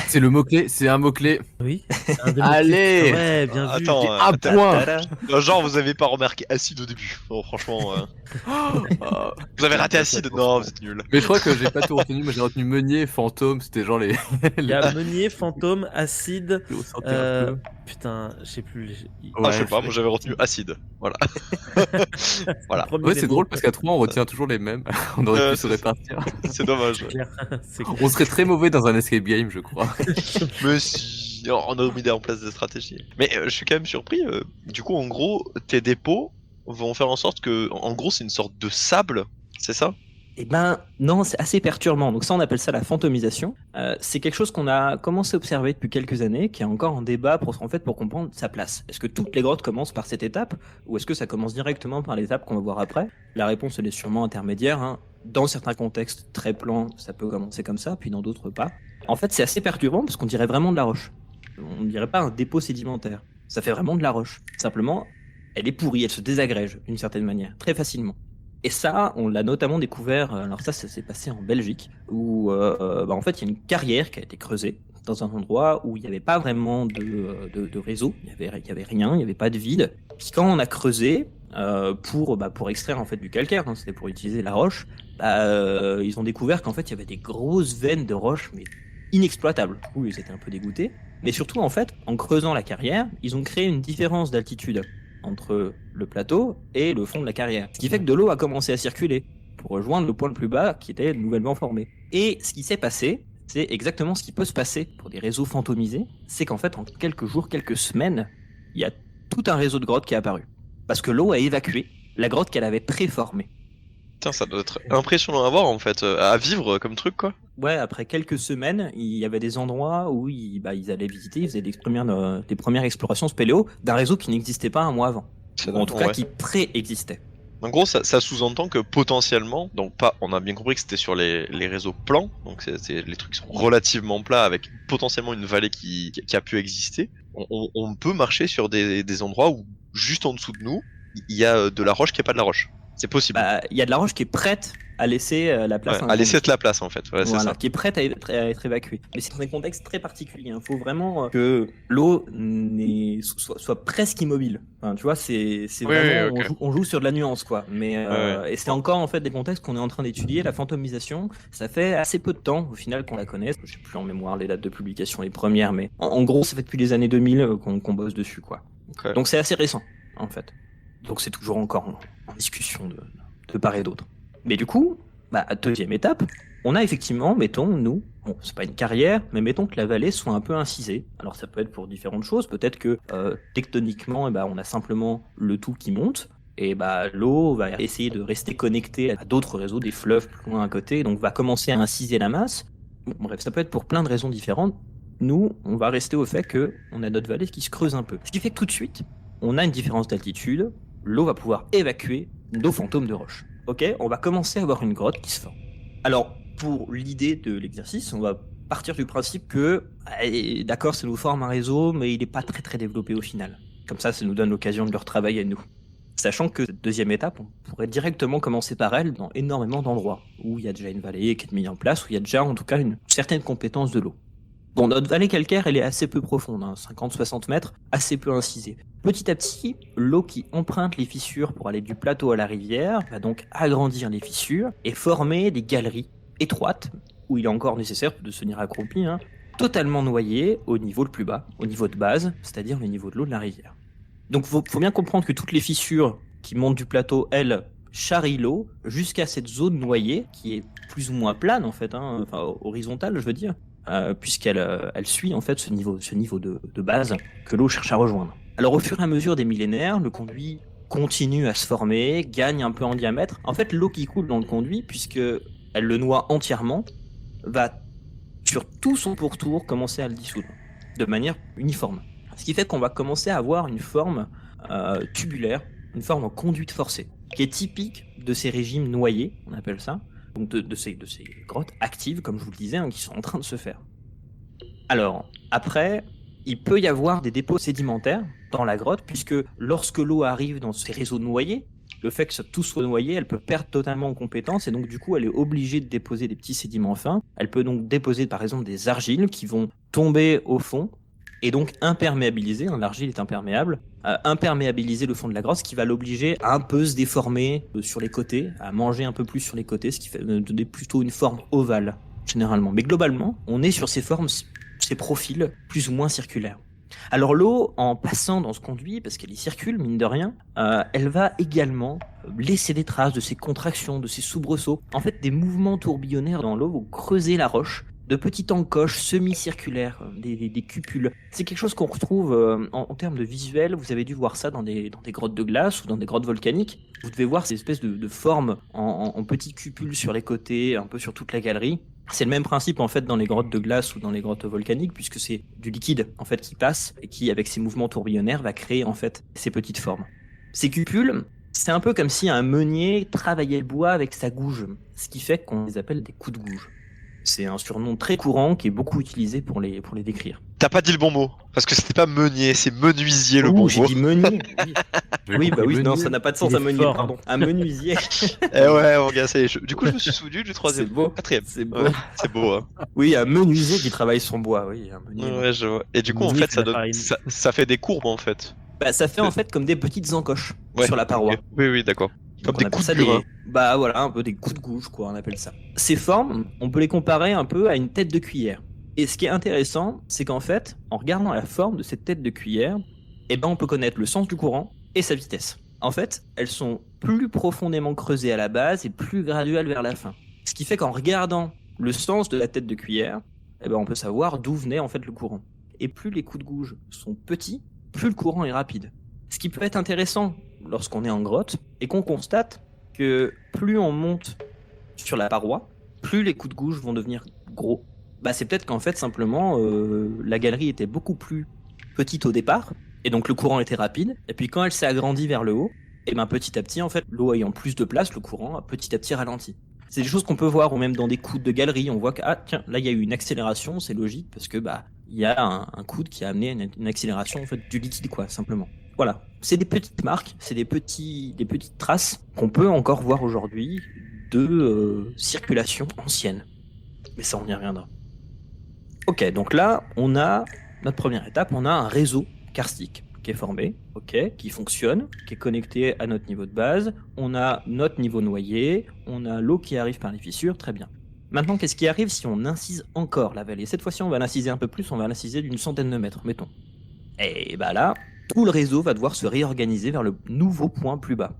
Speaker 4: C'est le mot-clé, c'est un mot-clé.
Speaker 1: Oui. C'est un des
Speaker 4: Allez.
Speaker 1: mots-clés. Ouais, bien vu.
Speaker 3: Attends,
Speaker 4: Un point.
Speaker 3: genre vous avez pas remarqué acide au début. Non, franchement,
Speaker 4: Ah.
Speaker 3: vous avez raté acide. Non, vous êtes nul.
Speaker 4: Mais je crois que j'ai pas tout retenu. Moi, j'ai retenu meunier, fantôme. C'était genre les.
Speaker 1: Il y a meunier, fantôme, acide.
Speaker 4: On sentait un peu.
Speaker 1: Putain, je sais plus.
Speaker 3: Ah, je sais pas, moi j'avais retenu acide. Voilà. Voilà.
Speaker 1: Premier
Speaker 4: Ouais,
Speaker 1: des
Speaker 4: c'est
Speaker 1: mots.
Speaker 4: drôle parce qu'à 3, on retient toujours les mêmes. On aurait pu se
Speaker 3: c'est-
Speaker 4: répartir.
Speaker 3: C'est dommage.
Speaker 1: C'est
Speaker 4: On serait très mauvais dans un escape game, je crois.
Speaker 3: Mais si, on a mis en place des stratégies. Mais je suis quand même surpris. Du coup, en gros, tes dépôts vont faire en sorte que, en gros, c'est une sorte de sable, c'est ça?
Speaker 2: Eh ben non, c'est assez perturbant. Donc ça, on appelle ça la fantomisation. C'est quelque chose qu'on a commencé à observer depuis quelques années, qui est encore en débat pour comprendre sa place. Est-ce que toutes les grottes commencent par cette étape, ou est-ce que ça commence directement par l'étape qu'on va voir après? La réponse, elle est sûrement intermédiaire, hein. Dans certains contextes très plans, ça peut commencer comme ça, puis dans d'autres pas. En fait, c'est assez perturbant parce qu'on dirait vraiment de la roche. On ne dirait pas un dépôt sédimentaire. Ça fait vraiment de la roche. Simplement, elle est pourrie, elle se désagrège d'une certaine manière, très facilement. Et ça, on l'a notamment découvert, alors ça s'est passé en Belgique, où en fait il y a une carrière qui a été creusée dans un endroit où il n'y avait pas vraiment de réseau, il y avait rien, il n'y avait pas de vide. Puis quand on a creusé pour extraire en fait du calcaire, hein, c'était pour utiliser la roche, ils ont découvert qu'en fait il y avait des grosses veines de roche, mais inexploitables. Du coup, ils étaient un peu dégoûtés. Mais surtout, en fait, en creusant la carrière, ils ont créé une différence d'altitude entre le plateau et le fond de la carrière. Ce qui fait que de l'eau a commencé à circuler pour rejoindre le point le plus bas qui était nouvellement formé. Et ce qui s'est passé, c'est exactement ce qui peut se passer pour des réseaux fantomisés, c'est qu'en fait, en quelques jours, quelques semaines, il y a tout un réseau de grottes qui est apparu. Parce que l'eau a évacué la grotte qu'elle avait préformée.
Speaker 3: Putain, ça doit être impressionnant à voir en fait, à vivre comme truc quoi.
Speaker 2: Ouais, après quelques semaines, il y avait des endroits où ils allaient visiter, ils faisaient des premières explorations spéléo d'un réseau qui n'existait pas un mois avant.
Speaker 3: C'est
Speaker 2: Ou en tout
Speaker 3: dingue,
Speaker 2: cas
Speaker 3: ouais.
Speaker 2: qui pré-existait.
Speaker 3: En gros, ça sous-entend que potentiellement, donc pas, on a bien compris que c'était sur les réseaux plans, donc les trucs sont relativement plats avec potentiellement une vallée qui a pu exister. On peut marcher sur des endroits où juste en dessous de nous, il y a de la roche qui est pas de la roche. C'est possible.
Speaker 2: Bah, il y a de la roche qui est prête à laisser la place.
Speaker 3: Ouais, à laisser de la place en fait. Ouais, c'est
Speaker 2: Voilà,
Speaker 3: ça.
Speaker 2: qui est prête à être évacuée. Mais c'est dans des contextes très particuliers. Il faut vraiment que l'eau soit presque immobile. Enfin, tu vois, c'est
Speaker 3: Oui,
Speaker 2: vraiment
Speaker 3: oui, ok.
Speaker 2: on joue sur de la nuance, quoi. Mais
Speaker 3: Ouais.
Speaker 2: et c'est encore en fait des contextes qu'on est en train d'étudier. La fantomisation, ça fait assez peu de temps au final qu'on la connaisse. Je sais plus en mémoire les dates de publication les premières, mais en gros, ça fait depuis les années 2000 qu'on bosse dessus, quoi.
Speaker 3: Ok.
Speaker 2: Donc c'est assez récent, en fait. Donc c'est toujours encore en discussion de part et d'autre. Mais du coup, deuxième étape, on a effectivement, mettons, nous, bon, c'est pas une carrière, mais mettons que la vallée soit un peu incisée. Alors ça peut être pour différentes choses. Peut-être que tectoniquement, on a simplement le tout qui monte. Et l'eau va essayer de rester connectée à d'autres réseaux, des fleuves plus loin à côté, donc va commencer à inciser la masse. Bon, bref, ça peut être pour plein de raisons différentes. Nous, on va rester au fait que on a notre vallée qui se creuse un peu. Ce qui fait que tout de suite, on a une différence d'altitude, l'eau va pouvoir évacuer nos fantômes de roche. Ok, on va commencer à avoir une grotte qui se forme. Alors, pour l'idée de l'exercice, on va partir du principe que, d'accord, ça nous forme un réseau, mais il n'est pas très très développé au final. Comme ça nous donne l'occasion de le retravailler à nous. Sachant que cette deuxième étape, on pourrait directement commencer par elle dans énormément d'endroits où il y a déjà une vallée qui est mise en place, où il y a déjà en tout cas une certaine compétence de l'eau. Bon, notre vallée calcaire, elle est assez peu profonde, hein, 50-60 mètres, assez peu incisée. Petit à petit, l'eau qui emprunte les fissures pour aller du plateau à la rivière va donc agrandir les fissures et former des galeries étroites, où il est encore nécessaire de se tenir accroupi, hein, totalement noyées au niveau le plus bas, au niveau de base, c'est-à-dire le niveau de l'eau de la rivière. Donc faut bien comprendre que toutes les fissures qui montent du plateau, elles, charrient l'eau jusqu'à cette zone noyée, qui est plus ou moins plane en fait, hein, enfin horizontale je veux dire, puisqu'elle suit en fait ce niveau de base que l'eau cherche à rejoindre. Alors au fur et à mesure des millénaires, le conduit continue à se former, gagne un peu en diamètre. En fait, l'eau qui coule dans le conduit, puisque elle le noie entièrement, va sur tout son pourtour commencer à le dissoudre de manière uniforme. Ce qui fait qu'on va commencer à avoir une forme tubulaire, une forme en conduite forcée, qui est typique de ces régimes noyés, on appelle ça, donc de ces grottes actives, comme je vous le disais, hein, qui sont en train de se faire. Alors, après, il peut y avoir des dépôts sédimentaires dans la grotte, puisque lorsque l'eau arrive dans ces réseaux noyés, le fait que tout soit noyé, elle peut perdre totalement en compétence et donc du coup elle est obligée de déposer des petits sédiments fins. Elle peut donc déposer par exemple des argiles qui vont tomber au fond et donc imperméabiliser, l'argile est imperméable, imperméabiliser le fond de la grotte, ce qui va l'obliger à un peu se déformer sur les côtés, à manger un peu plus sur les côtés, ce qui fait donner plutôt une forme ovale généralement. Mais globalement, on est sur ces formes, ces profils plus ou moins circulaires. Alors l'eau, en passant dans ce conduit, parce qu'elle y circule, mine de rien, elle va également laisser des traces de ses contractions, de ses soubresauts. En fait, des mouvements tourbillonnaires dans l'eau vont creuser la roche, de petites encoches semi-circulaires, des cupules. C'est quelque chose qu'on retrouve en termes de visuel. Vous avez dû voir ça dans des grottes de glace ou dans des grottes volcaniques. Vous devez voir ces espèces de formes en petits cupules sur les côtés, un peu sur toute la galerie. C'est le même principe en fait dans les grottes de glace ou dans les grottes volcaniques, puisque c'est du liquide en fait qui passe et qui, avec ses mouvements tourbillonnaires, va créer en fait ces petites formes. Ces cupules, c'est un peu comme si un meunier travaillait le bois avec sa gouge, ce qui fait qu'on les appelle des coups de gouge. C'est un surnom très courant qui est beaucoup utilisé pour les décrire.
Speaker 3: T'as pas dit le bon mot, parce que c'était pas meunier, c'est menuisier le bon
Speaker 2: J'ai
Speaker 3: mot.
Speaker 2: dit meunier. Oui, bah oui, non,
Speaker 4: Meunier.
Speaker 2: ça n'a pas de sens
Speaker 1: Il
Speaker 2: un
Speaker 1: est
Speaker 2: meunier,
Speaker 1: fort,
Speaker 2: pardon. Un menuisier.
Speaker 3: Eh ouais, mon gars, ça y est, du coup je me suis souvenu du troisième.
Speaker 2: C'est beau.
Speaker 3: Quatrième.
Speaker 2: C'est beau.
Speaker 3: Ouais, c'est beau, hein.
Speaker 2: Oui, un menuisier qui travaille son bois, oui, un meunier.
Speaker 3: Ouais, je vois. Et du coup, en
Speaker 1: Meunier,
Speaker 3: fait,
Speaker 1: c'est la farine.
Speaker 3: ça fait des courbes, en fait.
Speaker 2: Bah, ça fait en fait comme des petites encoches
Speaker 3: Ouais.
Speaker 2: sur la paroi.
Speaker 3: Ok. Oui, d'accord. Comme
Speaker 2: Donc,
Speaker 3: des
Speaker 2: on appelle
Speaker 3: coups
Speaker 2: ça
Speaker 3: de burin.
Speaker 2: Bah voilà, un peu des coups de gouge, quoi, on appelle ça. Ces formes, on peut les comparer un peu à une tête de cuillère. Et ce qui est intéressant, c'est qu'en fait, en regardant la forme de cette tête de cuillère, eh ben, on peut connaître le sens du courant et sa vitesse. En fait, elles sont plus profondément creusées à la base et plus graduelles vers la fin. Ce qui fait qu'en regardant le sens de la tête de cuillère, eh ben, on peut savoir d'où venait en fait le courant. Et plus les coups de gouge sont petits, plus le courant est rapide. Ce qui peut être intéressant lorsqu'on est en grotte et qu'on constate que plus on monte sur la paroi, plus les coups de gouge vont devenir gros. Bah, c'est peut-être qu'en fait simplement la galerie était beaucoup plus petite au départ et donc le courant était rapide, et puis quand elle s'est agrandie vers le haut, et ben petit à petit en fait l'eau ayant plus de place, le courant a petit à petit ralenti. C'est des choses qu'on peut voir ou même dans des coudes de galerie, on voit que tiens, là il y a eu une accélération, c'est logique parce que bah il y a un coude qui a amené une accélération en fait du liquide quoi, simplement. Voilà, c'est des petites marques, c'est des petites traces qu'on peut encore voir aujourd'hui de circulation ancienne. Mais ça on y reviendra. Ok, donc là on a notre première étape, on a un réseau karstique qui est formé, ok, qui fonctionne, qui est connecté à notre niveau de base, on a notre niveau noyé, on a l'eau qui arrive par les fissures, très bien. Maintenant, qu'est-ce qui arrive si on incise encore la vallée? Cette fois-ci, on va l'inciser un peu plus, on va l'inciser d'une centaine de mètres, mettons. Et bah là, tout le réseau va devoir se réorganiser vers le nouveau point plus bas.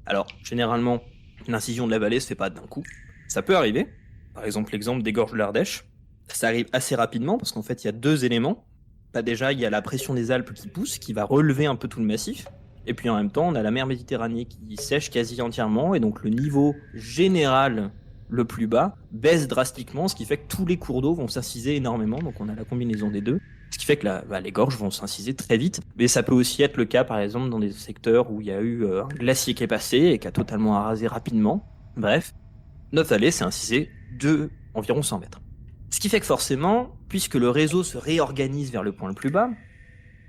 Speaker 2: Alors, généralement, l'incision de la vallée se fait pas d'un coup. Ça peut arriver. Par exemple, l'exemple des gorges de l'Ardèche. Ça arrive assez rapidement parce qu'en fait, il y a deux éléments. Bah déjà, il y a la pression des Alpes qui pousse, qui va relever un peu tout le massif. Et puis en même temps, on a la mer Méditerranée qui sèche quasi entièrement. Et donc le niveau général le plus bas baisse drastiquement, ce qui fait que tous les cours d'eau vont s'inciser énormément. Donc on a la combinaison des deux. Ce qui fait que les gorges vont s'inciser très vite. Mais ça peut aussi être le cas, par exemple, dans des secteurs où il y a eu un glacier qui est passé et qui a totalement arasé rapidement. Bref, notre vallée s'est incisée de environ 100 mètres. Ce qui fait que forcément, puisque le réseau se réorganise vers le point le plus bas,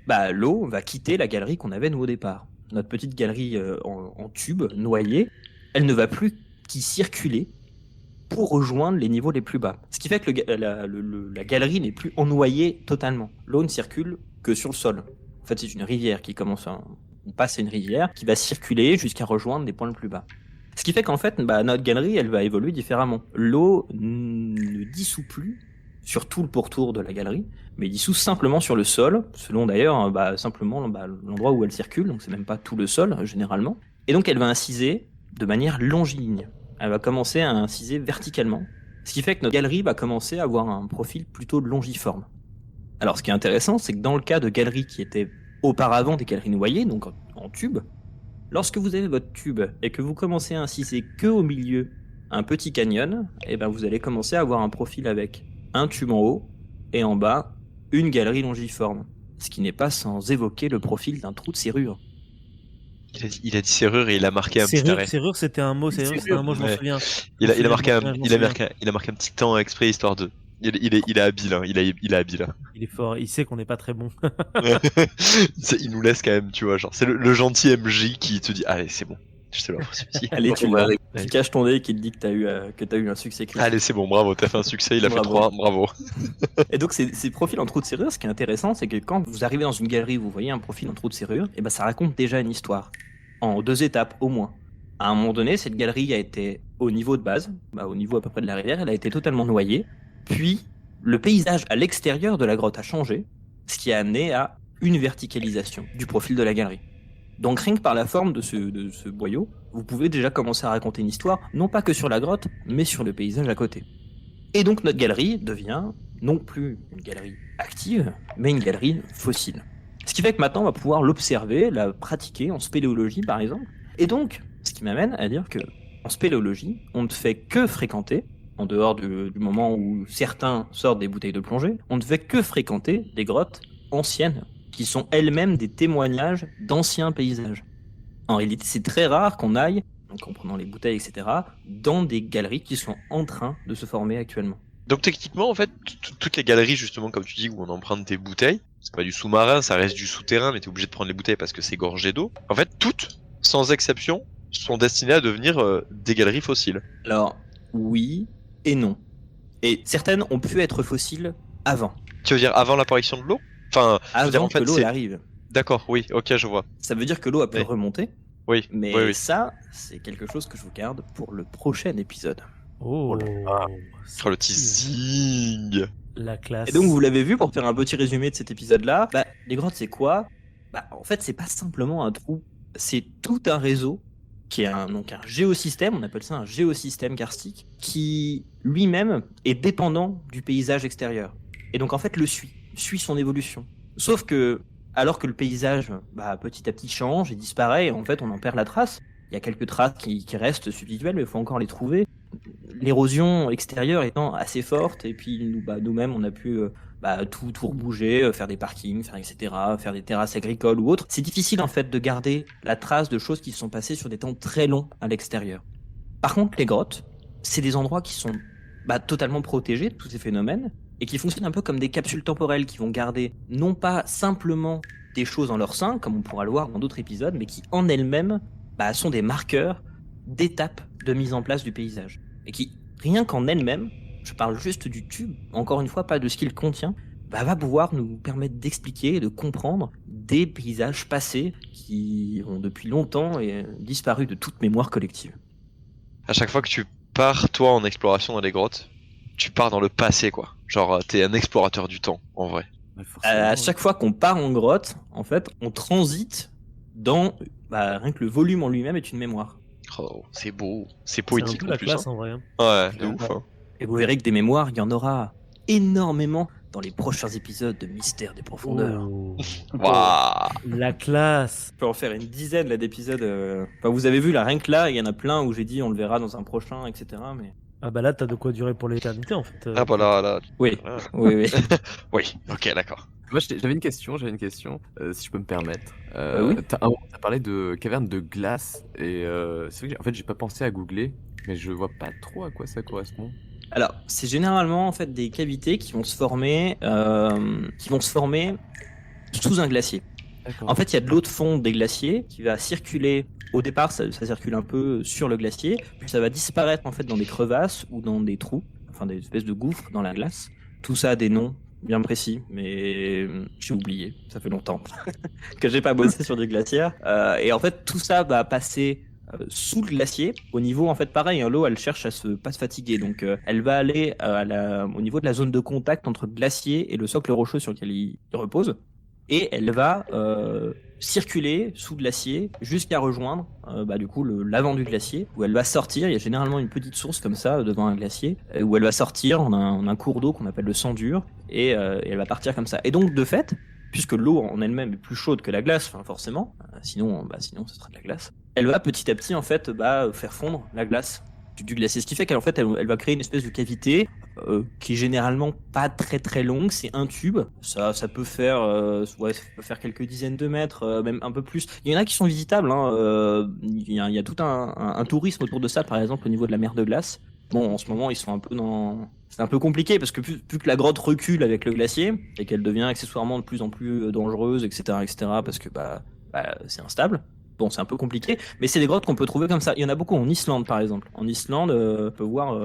Speaker 2: bah, l'eau va quitter la galerie qu'on avait nous au départ. Notre petite galerie en tube, noyée, elle ne va plus qu'y circuler pour rejoindre les niveaux les plus bas. Ce qui fait que la galerie n'est plus ennoyée totalement. L'eau ne circule que sur le sol. En fait, c'est une rivière qui commence on passe à une rivière qui va circuler jusqu'à rejoindre les points les plus bas. Ce qui fait qu'en fait, notre galerie, elle va évoluer différemment. L'eau ne dissout plus sur tout le pourtour de la galerie, mais dissout simplement sur le sol, selon d'ailleurs simplement l'endroit où elle circule, donc c'est même pas tout le sol, généralement. Et donc elle va inciser de manière longiligne. Elle va commencer à inciser verticalement, ce qui fait que notre galerie va commencer à avoir un profil plutôt longiforme. Alors ce qui est intéressant, c'est que dans le cas de galeries qui étaient auparavant des galeries noyées, donc en tube, lorsque vous avez votre tube et que vous commencez à inciser que au milieu un petit canyon, et ben vous allez commencer à avoir un profil avec un tube en haut et en bas une galerie longiforme, ce qui n'est pas sans évoquer le profil d'un trou de serrure.
Speaker 3: Il a dit serrure et il a marqué un petit arrêt.
Speaker 1: Serrure, c'était un mot, je m'en
Speaker 3: Ouais.
Speaker 1: souviens.
Speaker 3: Il a marqué un
Speaker 1: souviens.
Speaker 3: petit temps exprès histoire de. Il est habile, hein. Il est habile. Hein.
Speaker 1: Il est fort, il sait qu'on n'est pas très bon.
Speaker 3: Il nous laisse quand même, tu vois, genre c'est le gentil MJ qui te dit allez c'est bon, Je te l'offre celui-ci.
Speaker 2: Allez, tu
Speaker 4: On va
Speaker 2: tu caches ton nez qui te dit que t'as eu un succès critique.
Speaker 3: Allez, c'est bon, bravo, t'as fait un succès, il a fait
Speaker 2: Bravo.
Speaker 3: 3, bravo.
Speaker 2: Et donc ces profils en trou de serrure, ce qui est intéressant, c'est que quand vous arrivez dans une galerie, vous voyez un profil en trou de serrure, et ben ça raconte déjà une histoire, en 2 étapes au moins. À un moment donné, cette galerie a été au niveau de base, au niveau à peu près de la rivière, elle a été totalement noyée, puis le paysage à l'extérieur de la grotte a changé, ce qui a amené à une verticalisation du profil de la galerie. Donc rien que par la forme de ce boyau, vous pouvez déjà commencer à raconter une histoire, non pas que sur la grotte, mais sur le paysage à côté. Et donc notre galerie devient non plus une galerie active, mais une galerie fossile. Ce qui fait que maintenant on va pouvoir l'observer, la pratiquer en spéléologie par exemple. Et donc, ce qui m'amène à dire que en spéléologie, on ne fait que fréquenter, en dehors du moment où certains sortent des bouteilles de plongée, on ne fait que fréquenter des grottes anciennes, qui sont elles-mêmes des témoignages d'anciens paysages. En réalité, c'est très rare qu'on aille, donc en prenant les bouteilles, etc., dans des galeries qui sont en train de se former actuellement.
Speaker 3: Donc techniquement, en fait, toutes les galeries, justement, comme tu dis, où on emprunte des bouteilles, c'est pas du sous-marin, ça reste du souterrain, mais t'es obligé de prendre les bouteilles parce que c'est gorgé d'eau. En fait, toutes, sans exception, sont destinées à devenir des galeries fossiles.
Speaker 2: Alors, oui et non. Et certaines ont pu être fossiles avant.
Speaker 3: Tu veux dire avant l'apparition de l'eau? Enfin, je veux
Speaker 2: Avant
Speaker 3: dire, en
Speaker 2: que
Speaker 3: fait,
Speaker 2: l'eau
Speaker 3: c'est...
Speaker 2: arrive.
Speaker 3: D'accord, oui, ok, je vois.
Speaker 2: Ça veut dire que l'eau a pu
Speaker 3: Oui.
Speaker 2: remonter,
Speaker 3: Oui,
Speaker 2: mais
Speaker 3: oui, oui.
Speaker 2: ça, c'est quelque chose que je vous garde pour le prochain épisode.
Speaker 1: Oh,
Speaker 3: Oh, le teasing.
Speaker 1: La classe.
Speaker 2: Et donc vous l'avez vu, pour faire un petit résumé de cet épisode-là, les grottes c'est quoi? En fait c'est pas simplement un trou, c'est tout un réseau qui est donc un géosystème, on appelle ça un géosystème karstique, qui lui-même est dépendant du paysage extérieur. Et donc en fait suit son évolution. Sauf que, alors que le paysage petit à petit change et disparaît, et en fait on en perd la trace, il y a quelques traces qui restent subvisuelles, mais il faut encore les trouver. L'érosion extérieure étant assez forte, et puis nous-mêmes on a pu tout rebouger, faire des parkings, etc., faire des terrasses agricoles ou autres. C'est difficile en fait de garder la trace de choses qui se sont passées sur des temps très longs à l'extérieur. Par contre, les grottes, c'est des endroits qui sont totalement protégés de tous ces phénomènes, et qui fonctionnent un peu comme des capsules temporelles qui vont garder non pas simplement des choses en leur sein, comme on pourra le voir dans d'autres épisodes, mais qui en elles-mêmes sont des marqueurs d'étapes de mise en place du paysage. Et qui, rien qu'en elles-mêmes, je parle juste du tube, encore une fois pas de ce qu'il contient, va pouvoir nous permettre d'expliquer et de comprendre des paysages passés qui ont depuis longtemps disparu de toute mémoire collective.
Speaker 3: À chaque fois que tu pars, toi, en exploration dans les grottes, tu pars dans le passé, quoi. Genre, t'es un explorateur du temps, en vrai.
Speaker 2: À chaque fois qu'on part en grotte, en fait, on transite dans... rien que le volume en lui-même est une mémoire.
Speaker 3: Oh, c'est beau. C'est
Speaker 1: C'est un
Speaker 3: poétique
Speaker 1: peu
Speaker 3: en
Speaker 1: la
Speaker 3: plus.
Speaker 1: classe
Speaker 3: Hein.
Speaker 1: en vrai.
Speaker 3: Ouais, de ouf. Hein.
Speaker 2: Et vous verrez que des mémoires, il y en aura énormément dans les prochains épisodes de Mystère des Profondeurs.
Speaker 1: Oh,
Speaker 3: Waouh.
Speaker 1: la classe.
Speaker 2: Je peux en faire une dizaine là d'épisodes. Vous avez vu là, rien que là, il y en a plein où j'ai dit on le verra dans un prochain, etc. Mais...
Speaker 1: Ah là t'as de quoi durer pour l'éternité en fait.
Speaker 3: Ah bah là.
Speaker 2: Oui,
Speaker 3: Ah.
Speaker 2: oui.
Speaker 3: Oui, ok, d'accord.
Speaker 4: Moi, j'avais une question, si je peux me permettre.
Speaker 2: Oui.
Speaker 4: T'as parlé de caverne de glace, et c'est vrai que en fait, j'ai pas pensé à googler, mais je vois pas trop à quoi ça correspond.
Speaker 2: Alors, c'est généralement en fait des cavités qui vont se former, sous un glacier.
Speaker 4: D'accord.
Speaker 2: En fait, il y a de l'eau de fond des glaciers qui va circuler. Au départ, ça circule un peu sur le glacier, puis ça va disparaître en fait dans des crevasses ou dans des trous, enfin des espèces de gouffres dans la glace. Tout ça a des noms bien précis, mais j'ai oublié. Ça fait longtemps que j'ai pas bossé sur du glaciaire. Et en fait, tout ça va passer sous le glacier. Au niveau, en fait, pareil, hein, l'eau, elle cherche à pas se fatiguer, donc elle va aller au niveau de la zone de contact entre le glacier et le socle rocheux sur lequel il repose. Et elle va circuler sous glacier jusqu'à rejoindre du coup l'avant du glacier, où elle va sortir. Il y a généralement une petite source comme ça devant un glacier, où elle va sortir en un cours d'eau qu'on appelle le sang dur, et elle va partir comme ça. Et donc de fait, puisque l'eau en elle-même est plus chaude que la glace, forcément, sinon ce serait de la glace, elle va petit à petit en fait faire fondre la glace du glacier, ce qui fait qu'elle en fait elle va créer une espèce de cavité qui est généralement pas très très longue. C'est un tube, ça peut faire ça peut faire quelques dizaines de mètres, même un peu plus. Il y en a qui sont visitables, hein. Il y a tout un tourisme autour de ça, par exemple au niveau de la mer de glace. Bon, en ce moment ils sont un peu c'est un peu compliqué parce que plus que la grotte recule avec le glacier et qu'elle devient accessoirement de plus en plus dangereuse, etc., parce que c'est instable. Bon, c'est un peu compliqué, mais c'est des grottes qu'on peut trouver comme ça. Il y en a beaucoup en Islande, par exemple. En Islande, on peut voir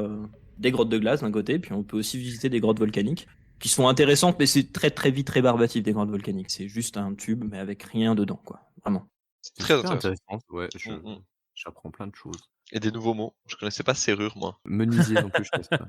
Speaker 2: des grottes de glace d'un côté, puis on peut aussi visiter des grottes volcaniques qui sont intéressantes, mais c'est très très vite rébarbatif des grottes volcaniques. C'est juste un tube, mais avec rien dedans, quoi. Vraiment.
Speaker 3: C'est très
Speaker 4: Super
Speaker 3: intéressant.
Speaker 4: intéressant. Ouais,
Speaker 3: Mm.
Speaker 4: j'apprends plein de choses.
Speaker 3: Et des nouveaux mots. Je connaissais pas serrure, moi.
Speaker 4: Menuisier non plus, je connaissais pas.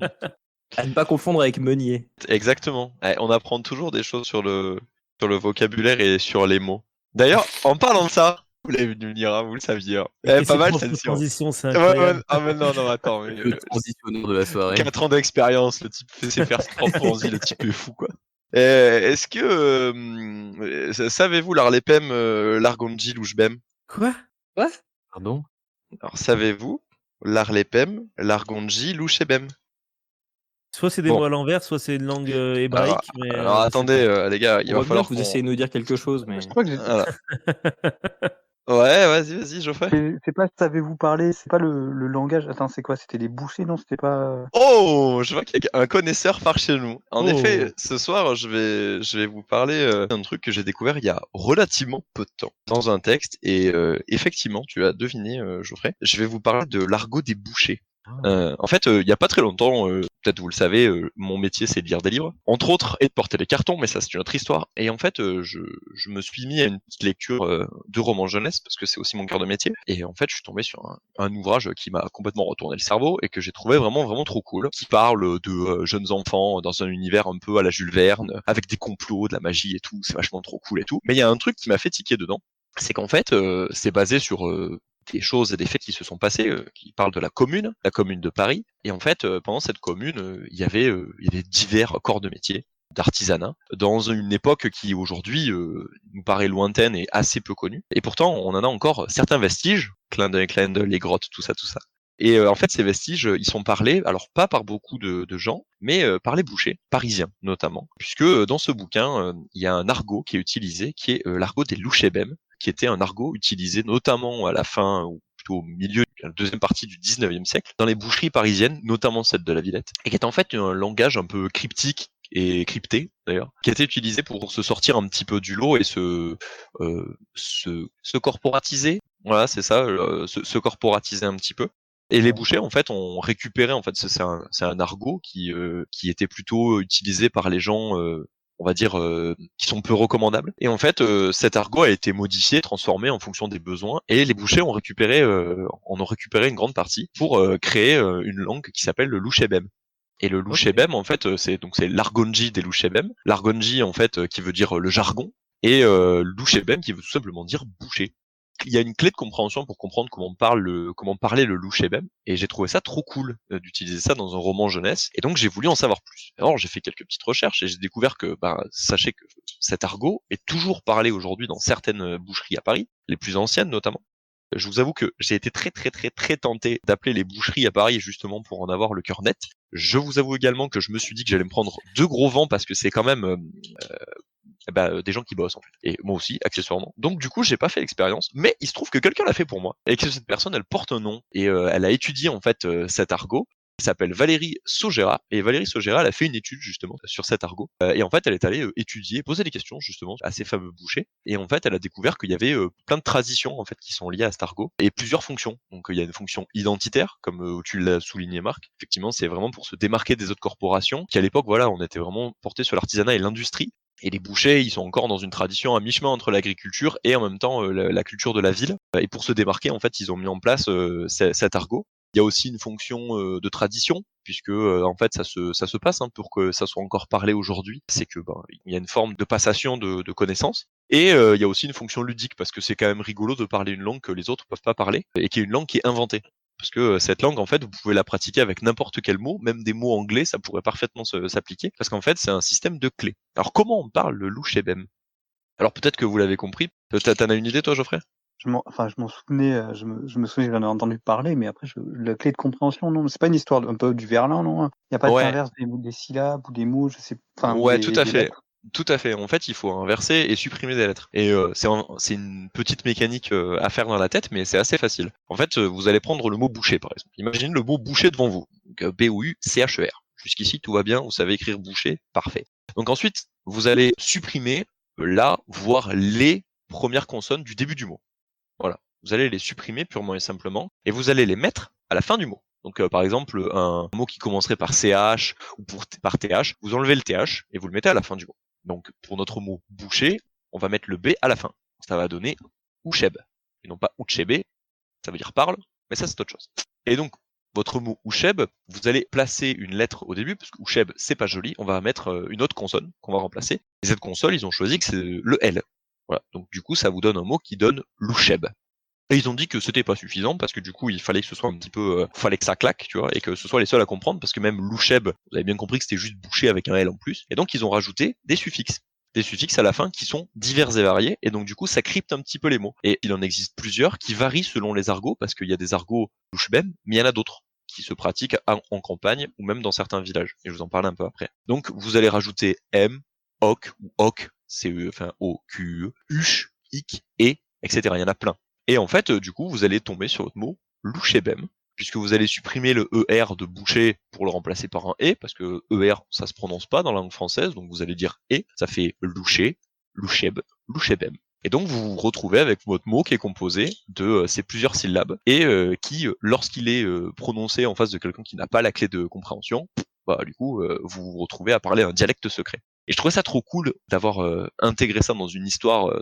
Speaker 2: À ne pas confondre avec meunier.
Speaker 3: Exactement. Ouais, on apprend toujours des choses sur le vocabulaire et sur les mots. D'ailleurs, en parlant de ça, vous l'avez vu venir, hein, vous le saviez. Hein.
Speaker 1: Et
Speaker 3: Pas mal
Speaker 1: cette
Speaker 3: celle-ci. Hein.
Speaker 1: transition, c'est
Speaker 3: Ouais,
Speaker 1: incroyable.
Speaker 3: ouais. Ah mais non, attends. Mais,
Speaker 4: Le transitionneur de la soirée.
Speaker 3: 4 ans d'expérience, le type sait faire ses propres transis, le type est fou, quoi. Est-ce que savez-vous l'Arlepem, l'Argonji, l'Oujbem?
Speaker 1: Quoi?
Speaker 4: Pardon?
Speaker 3: Alors savez-vous l'Arlepem, l'Argonji, l'Ouchebem?
Speaker 1: Soit c'est des
Speaker 3: Bon.
Speaker 1: mots à l'envers, soit c'est une langue hébraïque. Mais,
Speaker 3: Alors attendez, les gars, il
Speaker 2: On
Speaker 3: va
Speaker 2: voit bien
Speaker 3: falloir
Speaker 2: que vous
Speaker 3: qu'on...
Speaker 2: essayez de nous dire quelque chose, mais
Speaker 5: Je crois que
Speaker 3: Voilà. Ouais, vas-y, Geoffrey.
Speaker 5: c'est pas savez-vous parler, c'est pas le langage. Attends, c'est quoi? C'était les bouchées, non? C'était pas.
Speaker 3: Oh, je vois qu'il y a un connaisseur par chez nous. En
Speaker 1: Oh.
Speaker 3: effet, ce soir, je vais vous parler d'un truc que j'ai découvert il y a relativement peu de temps dans un texte. Et effectivement, tu as deviné, Geoffrey, je vais vous parler de l'argot des bouchers. En fait, il y a pas très longtemps, peut-être vous le savez, mon métier c'est de lire des livres, entre autres, et de porter les cartons, mais ça c'est une autre histoire. Et en fait, je me suis mis à une petite lecture de romans jeunesse, parce que c'est aussi mon cœur de métier. Et en fait, je suis tombé sur un ouvrage qui m'a complètement retourné le cerveau et que j'ai trouvé vraiment trop cool, qui parle de jeunes enfants dans un univers un peu à la Jules Verne, avec des complots, de la magie et tout, c'est vachement trop cool et tout. Mais il y a un truc qui m'a fait tiquer dedans, c'est qu'en fait, c'est basé sur des choses et des faits qui se sont passés, qui parlent de la commune de Paris. Et en fait, pendant cette commune, il y avait divers corps de métier, d'artisanat, dans une époque qui aujourd'hui nous paraît lointaine et assez peu connue. Et pourtant, on en a encore certains vestiges, clin d'œil, les grottes, tout ça. Et en fait, ces vestiges, ils sont parlés, alors pas par beaucoup de gens, mais par les bouchers, parisiens notamment, puisque dans ce bouquin, il y a un argot qui est utilisé, qui est l'argot des louchébèmes, qui était un argot utilisé notamment à la fin, ou plutôt au milieu de la deuxième partie du 19e siècle, dans les boucheries parisiennes, notamment celle de la Villette, et qui est en fait un langage un peu cryptique et crypté d'ailleurs, qui a été utilisé pour se sortir un petit peu du lot et se corporatiser. Voilà, c'est ça, se corporatiser un petit peu. Et les bouchers, en fait, ont récupéré, en fait, c'est un argot qui était plutôt utilisé par les gens, on va dire, qui sont peu recommandables. Et en fait, cet argot a été modifié, transformé en fonction des besoins, et les bouchers ont récupéré une grande partie pour créer une langue qui s'appelle le louchébem. Et le louchébem, en fait, c'est l'argonji des louchébem. L'argonji, en fait, qui veut dire le jargon, et louchébem qui veut tout simplement dire boucher. Il y a une clé de compréhension pour comprendre comment parlait le louchébem, et j'ai trouvé ça trop cool d'utiliser ça dans un roman jeunesse, et donc j'ai voulu en savoir plus. Alors j'ai fait quelques petites recherches et j'ai découvert que, sachez que cet argot est toujours parlé aujourd'hui dans certaines boucheries à Paris, les plus anciennes notamment. Je vous avoue que j'ai été très tenté d'appeler les boucheries à Paris justement pour en avoir le cœur net. Je vous avoue également que je me suis dit que j'allais me prendre 2 gros vents parce que c'est quand même des gens qui bossent en fait. Et moi aussi, accessoirement. Donc du coup, j'ai pas fait l'expérience, mais il se trouve que quelqu'un l'a fait pour moi. Et que cette personne, elle porte un nom. Et elle a étudié en fait cet argot. Elle s'appelle Valérie Saugera. Et Valérie Saugera, elle a fait une étude justement sur cet argot. Et en fait, elle est allée étudier, poser des questions justement à ces fameux bouchers. Et en fait, elle a découvert qu'il y avait plein de traditions en fait qui sont liées à cet argot. Et plusieurs fonctions. Donc il y a une fonction identitaire, comme tu l'as souligné Marc. Effectivement, c'est vraiment pour se démarquer des autres corporations, qui à l'époque, voilà, on était vraiment porté sur l'artisanat et l'industrie. Et les bouchers, ils sont encore dans une tradition à mi-chemin entre l'agriculture et en même temps la culture de la ville. Et pour se démarquer, en fait, ils ont mis en place cet argot. Il y a aussi une fonction de tradition, puisque en fait ça se passe pour que ça soit encore parlé aujourd'hui. C'est que il y a une forme de passation de connaissances. Et il y a aussi une fonction ludique, parce que c'est quand même rigolo de parler une langue que les autres peuvent pas parler, et qui est une langue qui est inventée. Parce que cette langue, en fait, vous pouvez la pratiquer avec n'importe quel mot, même des mots anglais, ça pourrait parfaitement s'appliquer, parce qu'en fait, c'est un système de clés. Alors, comment on parle le louchébem? Alors, peut-être que vous l'avez compris. T'en as une idée, toi, Geoffrey?
Speaker 5: Je m'en souvenais, je me souviens que j'en ai entendu parler, mais après, la clé de compréhension, non, c'est pas une histoire un peu du Verlan, non? Il n'y a pas de
Speaker 3: Ouais.
Speaker 5: inverse des syllabes ou des mots, je sais, enfin,
Speaker 3: Ouais,
Speaker 5: des
Speaker 3: tout à fait.
Speaker 5: lettres.
Speaker 3: Tout à fait. En fait, il faut inverser et supprimer des lettres. Et c'est une petite mécanique à faire dans la tête, mais c'est assez facile. En fait, vous allez prendre le mot boucher, par exemple. Imaginez le mot boucher devant vous. Donc, B-O-U-C-H-E-R. Jusqu'ici, tout va bien. Vous savez écrire boucher. Parfait. Donc ensuite, vous allez supprimer la, voire les premières consonnes du début du mot. Voilà. vous allez les supprimer purement et simplement, et vous allez les mettre à la fin du mot. Donc par exemple, un mot qui commencerait par CH ou par TH, vous enlevez le TH et vous le mettez à la fin du mot. Donc pour notre mot boucher, on va mettre le B à la fin. Ça va donner Oucheb, et non pas Ouchebe, ça veut dire parle, mais ça c'est autre chose. Et donc, votre mot Oucheb, vous allez placer une lettre au début, parce que Oucheb c'est pas joli, on va mettre une autre consonne qu'on va remplacer. Et cette consonne, ils ont choisi que c'est le L. Voilà. Donc du coup, ça vous donne un mot qui donne Loucheb. Et ils ont dit que c'était pas suffisant, parce que du coup, il fallait que ce soit un petit peu, fallait que ça claque, tu vois, et que ce soit les seuls à comprendre, parce que même Loucheb, vous avez bien compris que c'était juste bouché avec un L en plus. Et donc, ils ont rajouté des suffixes à la fin qui sont divers et variés, et donc du coup ça crypte un petit peu les mots. Et il en existe plusieurs qui varient selon les argots, parce qu'il y a des argots louchebem, mais il y en a d'autres qui se pratiquent en campagne ou même dans certains villages, et je vous en parle un peu après. Donc vous allez rajouter M, OC ou OC, CE, enfin O-Q-E, UCH, IC, E, etc. Il y en a plein. Et en fait, du coup, vous allez tomber sur votre mot louchebem, puisque vous allez supprimer le ER de boucher pour le remplacer par un E, parce que ER, ça se prononce pas dans la langue française, donc vous allez dire E, ça fait loucher, loucheb, louchebem. Et donc vous vous retrouvez avec votre mot qui est composé de ces plusieurs syllabes, et qui, lorsqu'il est prononcé en face de quelqu'un qui n'a pas la clé de compréhension, bah du coup, vous vous retrouvez à parler un dialecte secret. Et je trouvais ça trop cool d'avoir intégré ça dans une histoire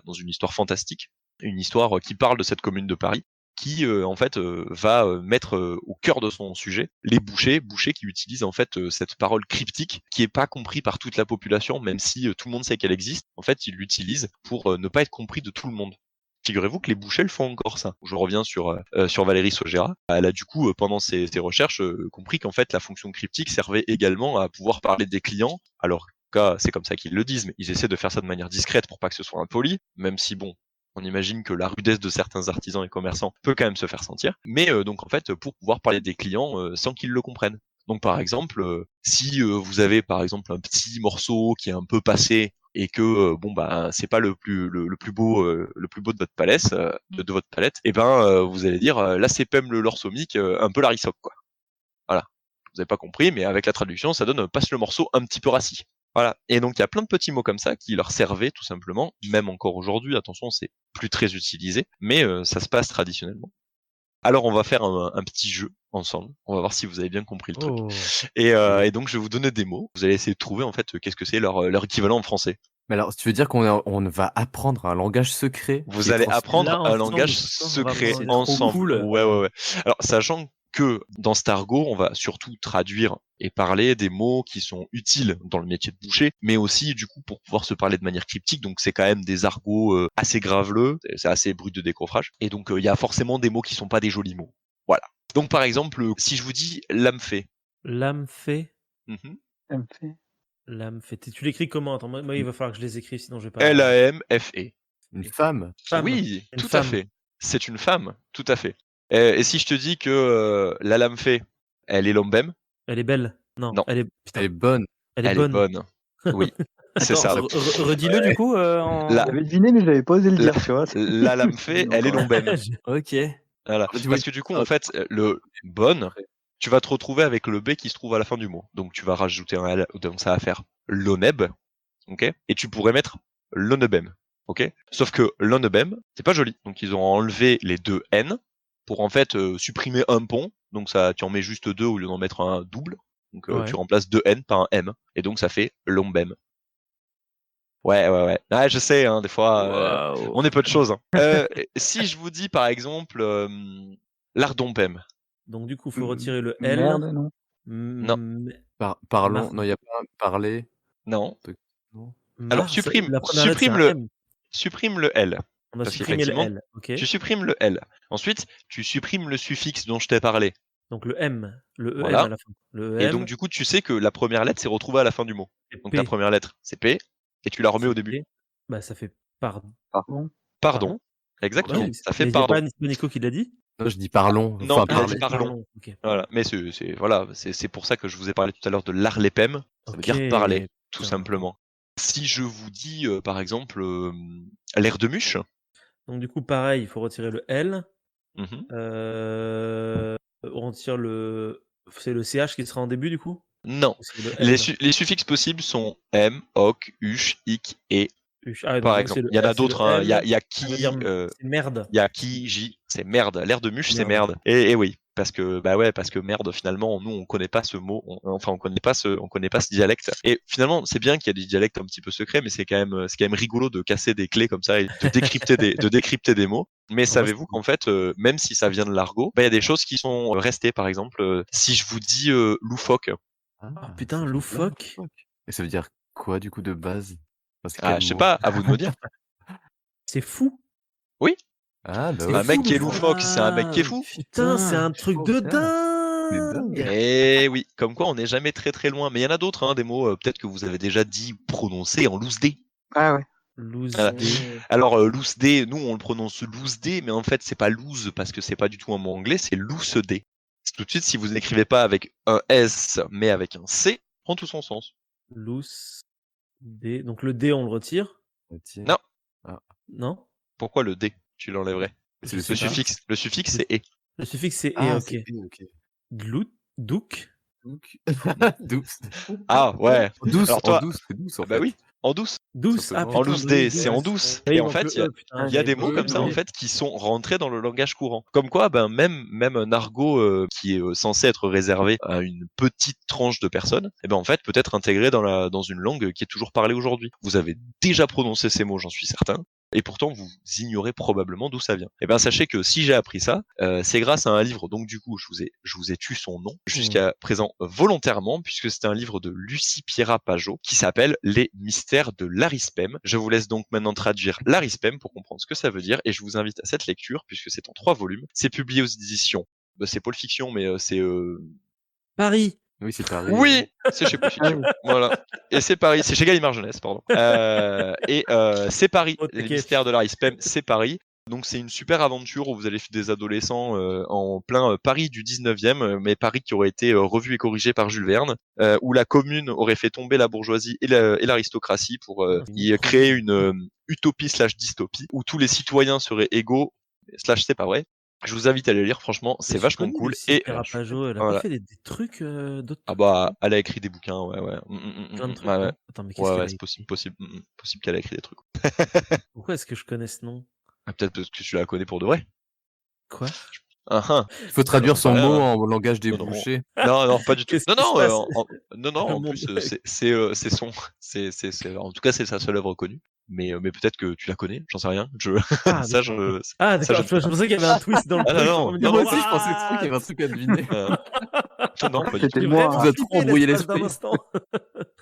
Speaker 3: fantastique, une histoire qui parle de cette commune de Paris, qui en fait va mettre au cœur de son sujet les bouchers qui utilisent en fait cette parole cryptique qui est pas compris par toute la population, même si tout le monde sait qu'elle existe. En fait, ils l'utilisent pour ne pas être compris de tout le monde. Figurez-vous que les bouchers le font encore ça. Je reviens sur Valérie Sogera. Elle a du coup pendant ses recherches compris qu'en fait la fonction cryptique servait également à pouvoir parler des clients. Alors en tout cas, c'est comme ça qu'ils le disent, mais ils essaient de faire ça de manière discrète pour pas que ce soit impoli, même si bon, on imagine que la rudesse de certains artisans et commerçants peut quand même se faire sentir. Mais donc en fait, pour pouvoir parler des clients sans qu'ils le comprennent. Donc par exemple, si vous avez par exemple un petit morceau qui est un peu passé et que bon bah c'est pas le plus beau de votre palette, de votre palette, et ben vous allez dire là c'est Pem le lorsomique, un peu l'arisoc quoi. Voilà. Vous avez pas compris, mais avec la traduction, ça donne passe le morceau un petit peu rassis. Voilà. Et donc il y a plein de petits mots comme ça qui leur servaient tout simplement, même encore aujourd'hui, attention, c'est plus très utilisé, mais ça se passe traditionnellement. Alors on va faire un petit jeu ensemble, on va voir si vous avez bien compris le truc.
Speaker 1: Oh.
Speaker 3: Et donc je vais vous donner des mots, vous allez essayer de trouver en fait qu'est-ce que c'est leur équivalent en français.
Speaker 4: Mais alors, tu veux dire on va apprendre un langage secret
Speaker 3: Vous allez apprendre
Speaker 1: Là,
Speaker 3: un
Speaker 1: ensemble,
Speaker 3: langage
Speaker 1: putain,
Speaker 3: secret
Speaker 1: vraiment, c'est trop
Speaker 3: ensemble.
Speaker 1: cool.
Speaker 3: Ouais. Alors sachant que dans cet argot, on va surtout traduire et parler des mots qui sont utiles dans le métier de boucher, mais aussi du coup pour pouvoir se parler de manière cryptique. Donc c'est quand même des argots assez graveleux, c'est assez brut de décoffrage. Et donc il y a forcément des mots qui sont pas des jolis mots. Voilà. Donc par exemple, si je vous dis lame fait.
Speaker 1: Lame fait.
Speaker 5: Lame fait.
Speaker 1: Tu l'écris comment? Attends, moi, il va falloir que je les écrive, sinon je vais pas.
Speaker 3: L-A-M-F-E.
Speaker 4: Une femme.
Speaker 1: Femme.
Speaker 3: Oui,
Speaker 1: Une
Speaker 3: tout
Speaker 1: femme.
Speaker 3: à fait. C'est une femme, tout à fait. Et si je te dis que la lame fait, elle est lombem?
Speaker 1: Elle est belle. Non.
Speaker 3: Non.
Speaker 1: Elle est. Putain.
Speaker 4: Elle est bonne.
Speaker 1: Elle est bonne.
Speaker 3: Oui, c'est
Speaker 1: Attends,
Speaker 3: ça.
Speaker 1: redis-le du coup.
Speaker 5: J'avais deviné, mais j'avais pas osé le dire, tu vois.
Speaker 3: La lame fait, elle est lombem.
Speaker 4: Ok.
Speaker 3: Voilà.
Speaker 4: Tu
Speaker 3: Parce que du coup, en fait, le bonne, tu vas te retrouver avec le B qui se trouve à la fin du mot. Donc tu vas rajouter un L, donc ça va faire loneb, ok? Et tu pourrais mettre lonebem, ok? Sauf que lonebem, c'est pas joli. Donc ils ont enlevé les deux N pour en fait supprimer un pont. Donc ça, tu en mets juste deux au lieu d'en mettre un double. Donc
Speaker 1: Ouais.
Speaker 3: tu remplaces deux N par un M. Et donc ça fait lombem. Ouais. Ah, je sais, hein, des fois,
Speaker 1: Waouh.
Speaker 3: on est peu de choses. Hein. Si je vous dis par exemple lardonpem.
Speaker 1: Donc du coup, faut retirer le L.
Speaker 5: Merde, non.
Speaker 3: Non.
Speaker 4: Parlons. Non, il y a pas un parler.
Speaker 3: Non.
Speaker 4: Non.
Speaker 3: Alors supprime le L.
Speaker 1: On a
Speaker 3: Parce
Speaker 1: supprimé le
Speaker 3: qu'effectivement,
Speaker 1: L. Ok.
Speaker 3: tu supprimes le L. Ensuite, tu supprimes le suffixe dont je t'ai parlé.
Speaker 1: Donc le M, le EM
Speaker 3: Voilà.
Speaker 1: à la fin. Le
Speaker 3: Et
Speaker 1: M,
Speaker 3: donc du coup, tu sais que la première lettre s'est retrouvée à la fin du mot.
Speaker 1: et
Speaker 3: Donc
Speaker 1: P.
Speaker 3: la première lettre, c'est P, et tu la remets au début.
Speaker 1: P. Bah ça fait pardon.
Speaker 3: Pardon. Exactement.
Speaker 1: Ouais,
Speaker 3: Ça fait
Speaker 1: mais y a
Speaker 3: pardon.
Speaker 1: pas Nico qui l'a dit?
Speaker 4: Non, je dis parlons.
Speaker 3: Non,
Speaker 4: Enfin,
Speaker 3: il a
Speaker 4: parler.
Speaker 3: dit parlons.
Speaker 1: Ok.
Speaker 3: Voilà. Mais c'est pour ça que je vous ai parlé tout à l'heure de l'arlépem. Ça veut dire parler, tout
Speaker 1: Putain.
Speaker 3: simplement. Si je vous dis, par exemple, l'air de muche.
Speaker 1: Donc du coup, pareil, il faut retirer le L.
Speaker 3: Mhm.
Speaker 1: On retire le... C'est le CH qui sera en début du coup?
Speaker 3: Non.
Speaker 1: Ou c'est le L?
Speaker 3: Les suffixes possibles sont M, OC, UCH, IC et
Speaker 1: Ah,
Speaker 3: par
Speaker 1: donc
Speaker 3: exemple.
Speaker 1: c'est le
Speaker 3: Il y en a
Speaker 1: L, c'est le
Speaker 3: d'autres. Hein. Il y a
Speaker 1: L.
Speaker 3: qui,
Speaker 1: Ça veut dire c'est merde.
Speaker 3: il y a qui, J, C'est merde. L'air de muche, c'est merde. Et oui. Parce que merde, finalement, nous, on connaît pas ce mot, on connaît pas ce dialecte. Et finalement, c'est bien qu'il y a des dialectes un petit peu secrets, mais c'est quand même rigolo de casser des clés comme ça et de décrypter des mots. Mais savez-vous qu'en fait, même si ça vient de l'argot, il y a des choses qui sont restées. Par exemple, si je vous dis loufoque,
Speaker 1: Ah, putain, loufoque.
Speaker 4: Et ça veut dire quoi du coup de base?
Speaker 3: je sais pas, à vous de me dire.
Speaker 1: C'est fou.
Speaker 3: Oui.
Speaker 4: Ah bah
Speaker 1: C'est
Speaker 4: ouais.
Speaker 3: Un mec
Speaker 1: fou,
Speaker 3: qui est
Speaker 1: mais
Speaker 3: loufoque, c'est un mec qui est fou.
Speaker 1: Putain, c'est un truc de
Speaker 4: C'est
Speaker 1: dingue.
Speaker 4: dingue.
Speaker 3: Et oui, comme quoi on n'est jamais très très loin. Mais il y en a d'autres, des mots peut-être que vous avez déjà dit ou prononcés en loose D.
Speaker 5: Ah ouais.
Speaker 1: Loose
Speaker 3: Voilà.
Speaker 1: D.
Speaker 3: Alors loose D, nous on le prononce loose D, mais en fait c'est pas loose parce que c'est pas du tout un mot anglais, c'est loose D. Tout de suite, si vous n'écrivez pas avec un S mais avec un C, prend tout son sens.
Speaker 1: Loose D. Donc le D, on le retire?
Speaker 3: Non.
Speaker 1: Non?
Speaker 3: Pourquoi le D tu l'enlèverais?
Speaker 1: Je
Speaker 3: Le
Speaker 1: sais pas.
Speaker 3: suffixe c'est E.
Speaker 1: Le suffixe c'est
Speaker 4: Ah,
Speaker 1: E,
Speaker 4: c'est
Speaker 1: ok.
Speaker 4: ok.
Speaker 1: Glout, douk.
Speaker 4: Douce.
Speaker 3: Ah ouais.
Speaker 4: Douce,
Speaker 3: Alors toi,
Speaker 4: en douce, c'est douce en
Speaker 3: bah
Speaker 4: fait.
Speaker 3: oui, en douce.
Speaker 1: Douce. Ah,
Speaker 4: Simplement.
Speaker 1: putain,
Speaker 3: En loose D, c'est en douce.
Speaker 1: Oui,
Speaker 3: Et en
Speaker 1: donc
Speaker 3: fait,
Speaker 1: le
Speaker 3: il y a
Speaker 1: E, putain,
Speaker 3: il y a des
Speaker 1: j'avais
Speaker 3: mots
Speaker 1: pas
Speaker 3: comme ça en
Speaker 1: oublié.
Speaker 3: fait qui sont rentrés dans le langage courant. Comme quoi, même un argot qui est censé être réservé à une petite tranche de personnes, et ben en fait peut être intégré dans une langue qui est toujours parlée aujourd'hui. Vous avez déjà prononcé ces mots, j'en suis certain. Et pourtant, vous ignorez probablement d'où ça vient. Et ben sachez que si j'ai appris ça, c'est grâce à un livre. Donc du coup, je vous ai tué son nom jusqu'à présent volontairement, puisque c'est un livre de Lucie Pierra Pajot qui s'appelle Les mystères de l'Arispem. Je vous laisse donc maintenant traduire l'Arispem pour comprendre ce que ça veut dire, et je vous invite à cette lecture puisque c'est en 3 volumes. C'est publié aux éditions. C'est Pôle Fiction, mais c'est
Speaker 1: Paris.
Speaker 4: Oui, c'est Paris.
Speaker 3: oui, c'est chez Pôle Fiction. Voilà. Et c'est Paris, c'est chez Gallimard Jeunesse, pardon. C'est Paris.
Speaker 1: Oh,
Speaker 3: Les
Speaker 1: t'inquiète.
Speaker 3: mystères de l'Arispem, c'est Paris. Donc c'est une super aventure où vous allez suivre des adolescents en plein Paris du 19e, mais Paris qui aurait été revu et corrigé par Jules Verne, où la commune aurait fait tomber la bourgeoisie et l'aristocratie pour y créer une utopie/dystopie où tous les citoyens seraient égaux, c'est pas vrai. Je vous invite à les lire, franchement, c'est vachement cool.
Speaker 1: Et Pajot, elle a
Speaker 3: voilà.
Speaker 1: pas fait des trucs d'autres.
Speaker 3: Ah bah, elle a écrit des bouquins, ouais.
Speaker 1: Plein de trucs.
Speaker 3: Ouais.
Speaker 1: non Attends, mais qu'est-ce qu'elle a
Speaker 3: C'est
Speaker 1: écrit
Speaker 3: possible qu'elle a écrit des trucs.
Speaker 1: Pourquoi est-ce que je connais ce nom?
Speaker 3: Ah, peut-être parce que tu la connais pour de vrai.
Speaker 1: Quoi?
Speaker 4: Il faut traduire son
Speaker 3: rien,
Speaker 4: mot
Speaker 3: hein.
Speaker 4: en langage des
Speaker 3: Non, non.
Speaker 4: bouchers.
Speaker 3: Non, pas du tout.
Speaker 1: Qu'est-ce qui
Speaker 3: Non,
Speaker 1: se passe
Speaker 3: en
Speaker 1: Mon
Speaker 3: plus,
Speaker 1: Dieu.
Speaker 3: en tout cas, c'est sa seule œuvre connue. Mais peut-être que tu la connais, j'en sais rien.
Speaker 1: Ah,
Speaker 3: ça,
Speaker 1: d'accord.
Speaker 3: je.
Speaker 1: Ah,
Speaker 3: ça,
Speaker 1: d'accord, je pensais qu'il y avait un twist dans le
Speaker 3: Ah,
Speaker 1: truc.
Speaker 3: non,
Speaker 1: Je me
Speaker 3: non,
Speaker 1: disais,
Speaker 4: Moi aussi, je pensais
Speaker 1: what
Speaker 4: qu'il y avait un truc à deviner.
Speaker 3: Non, pas du tout.
Speaker 5: C'était
Speaker 1: J'ai
Speaker 5: moi.
Speaker 1: vraiment
Speaker 4: Vous a
Speaker 1: flippé
Speaker 4: trop embrouillé
Speaker 1: l'espace d'un
Speaker 4: l'esprit.
Speaker 1: instant.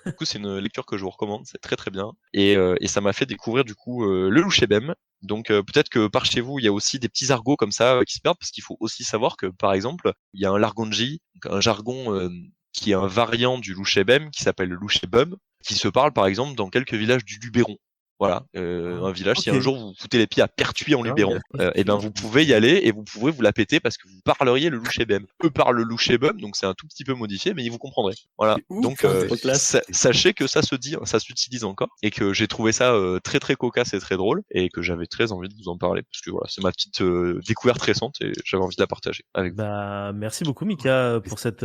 Speaker 3: Du coup, c'est une lecture que je vous recommande, c'est très très bien. Et ça m'a fait découvrir du coup le louchébem. Donc peut-être que par chez vous, il y a aussi des petits argots comme ça qui se perdent, parce qu'il faut aussi savoir que par exemple, il y a un largonji, un jargon qui est un variant du louchébem qui s'appelle le louchébum, qui se parle par exemple dans quelques villages du Luberon. Voilà, un village. Si
Speaker 1: ok.
Speaker 3: un jour vous foutez les pieds à Pertuis en
Speaker 4: Ah,
Speaker 3: Luberon,
Speaker 1: ok.
Speaker 3: et ben vous pouvez y aller et vous pouvez vous la péter parce que vous parleriez le louchébem. Eux parlent le louchébem, donc c'est un tout petit peu modifié, mais ils vous comprendraient. Voilà.
Speaker 4: C'est ouf,
Speaker 3: Donc
Speaker 4: ça, c'est trop
Speaker 2: classe.
Speaker 3: sachez que ça se dit, ça s'utilise encore, et que j'ai trouvé ça très très cocasse et très drôle, et que j'avais très envie de vous en parler parce que voilà, c'est ma petite découverte récente et j'avais envie de la partager avec vous.
Speaker 1: Bah, merci beaucoup, Mika, pour cette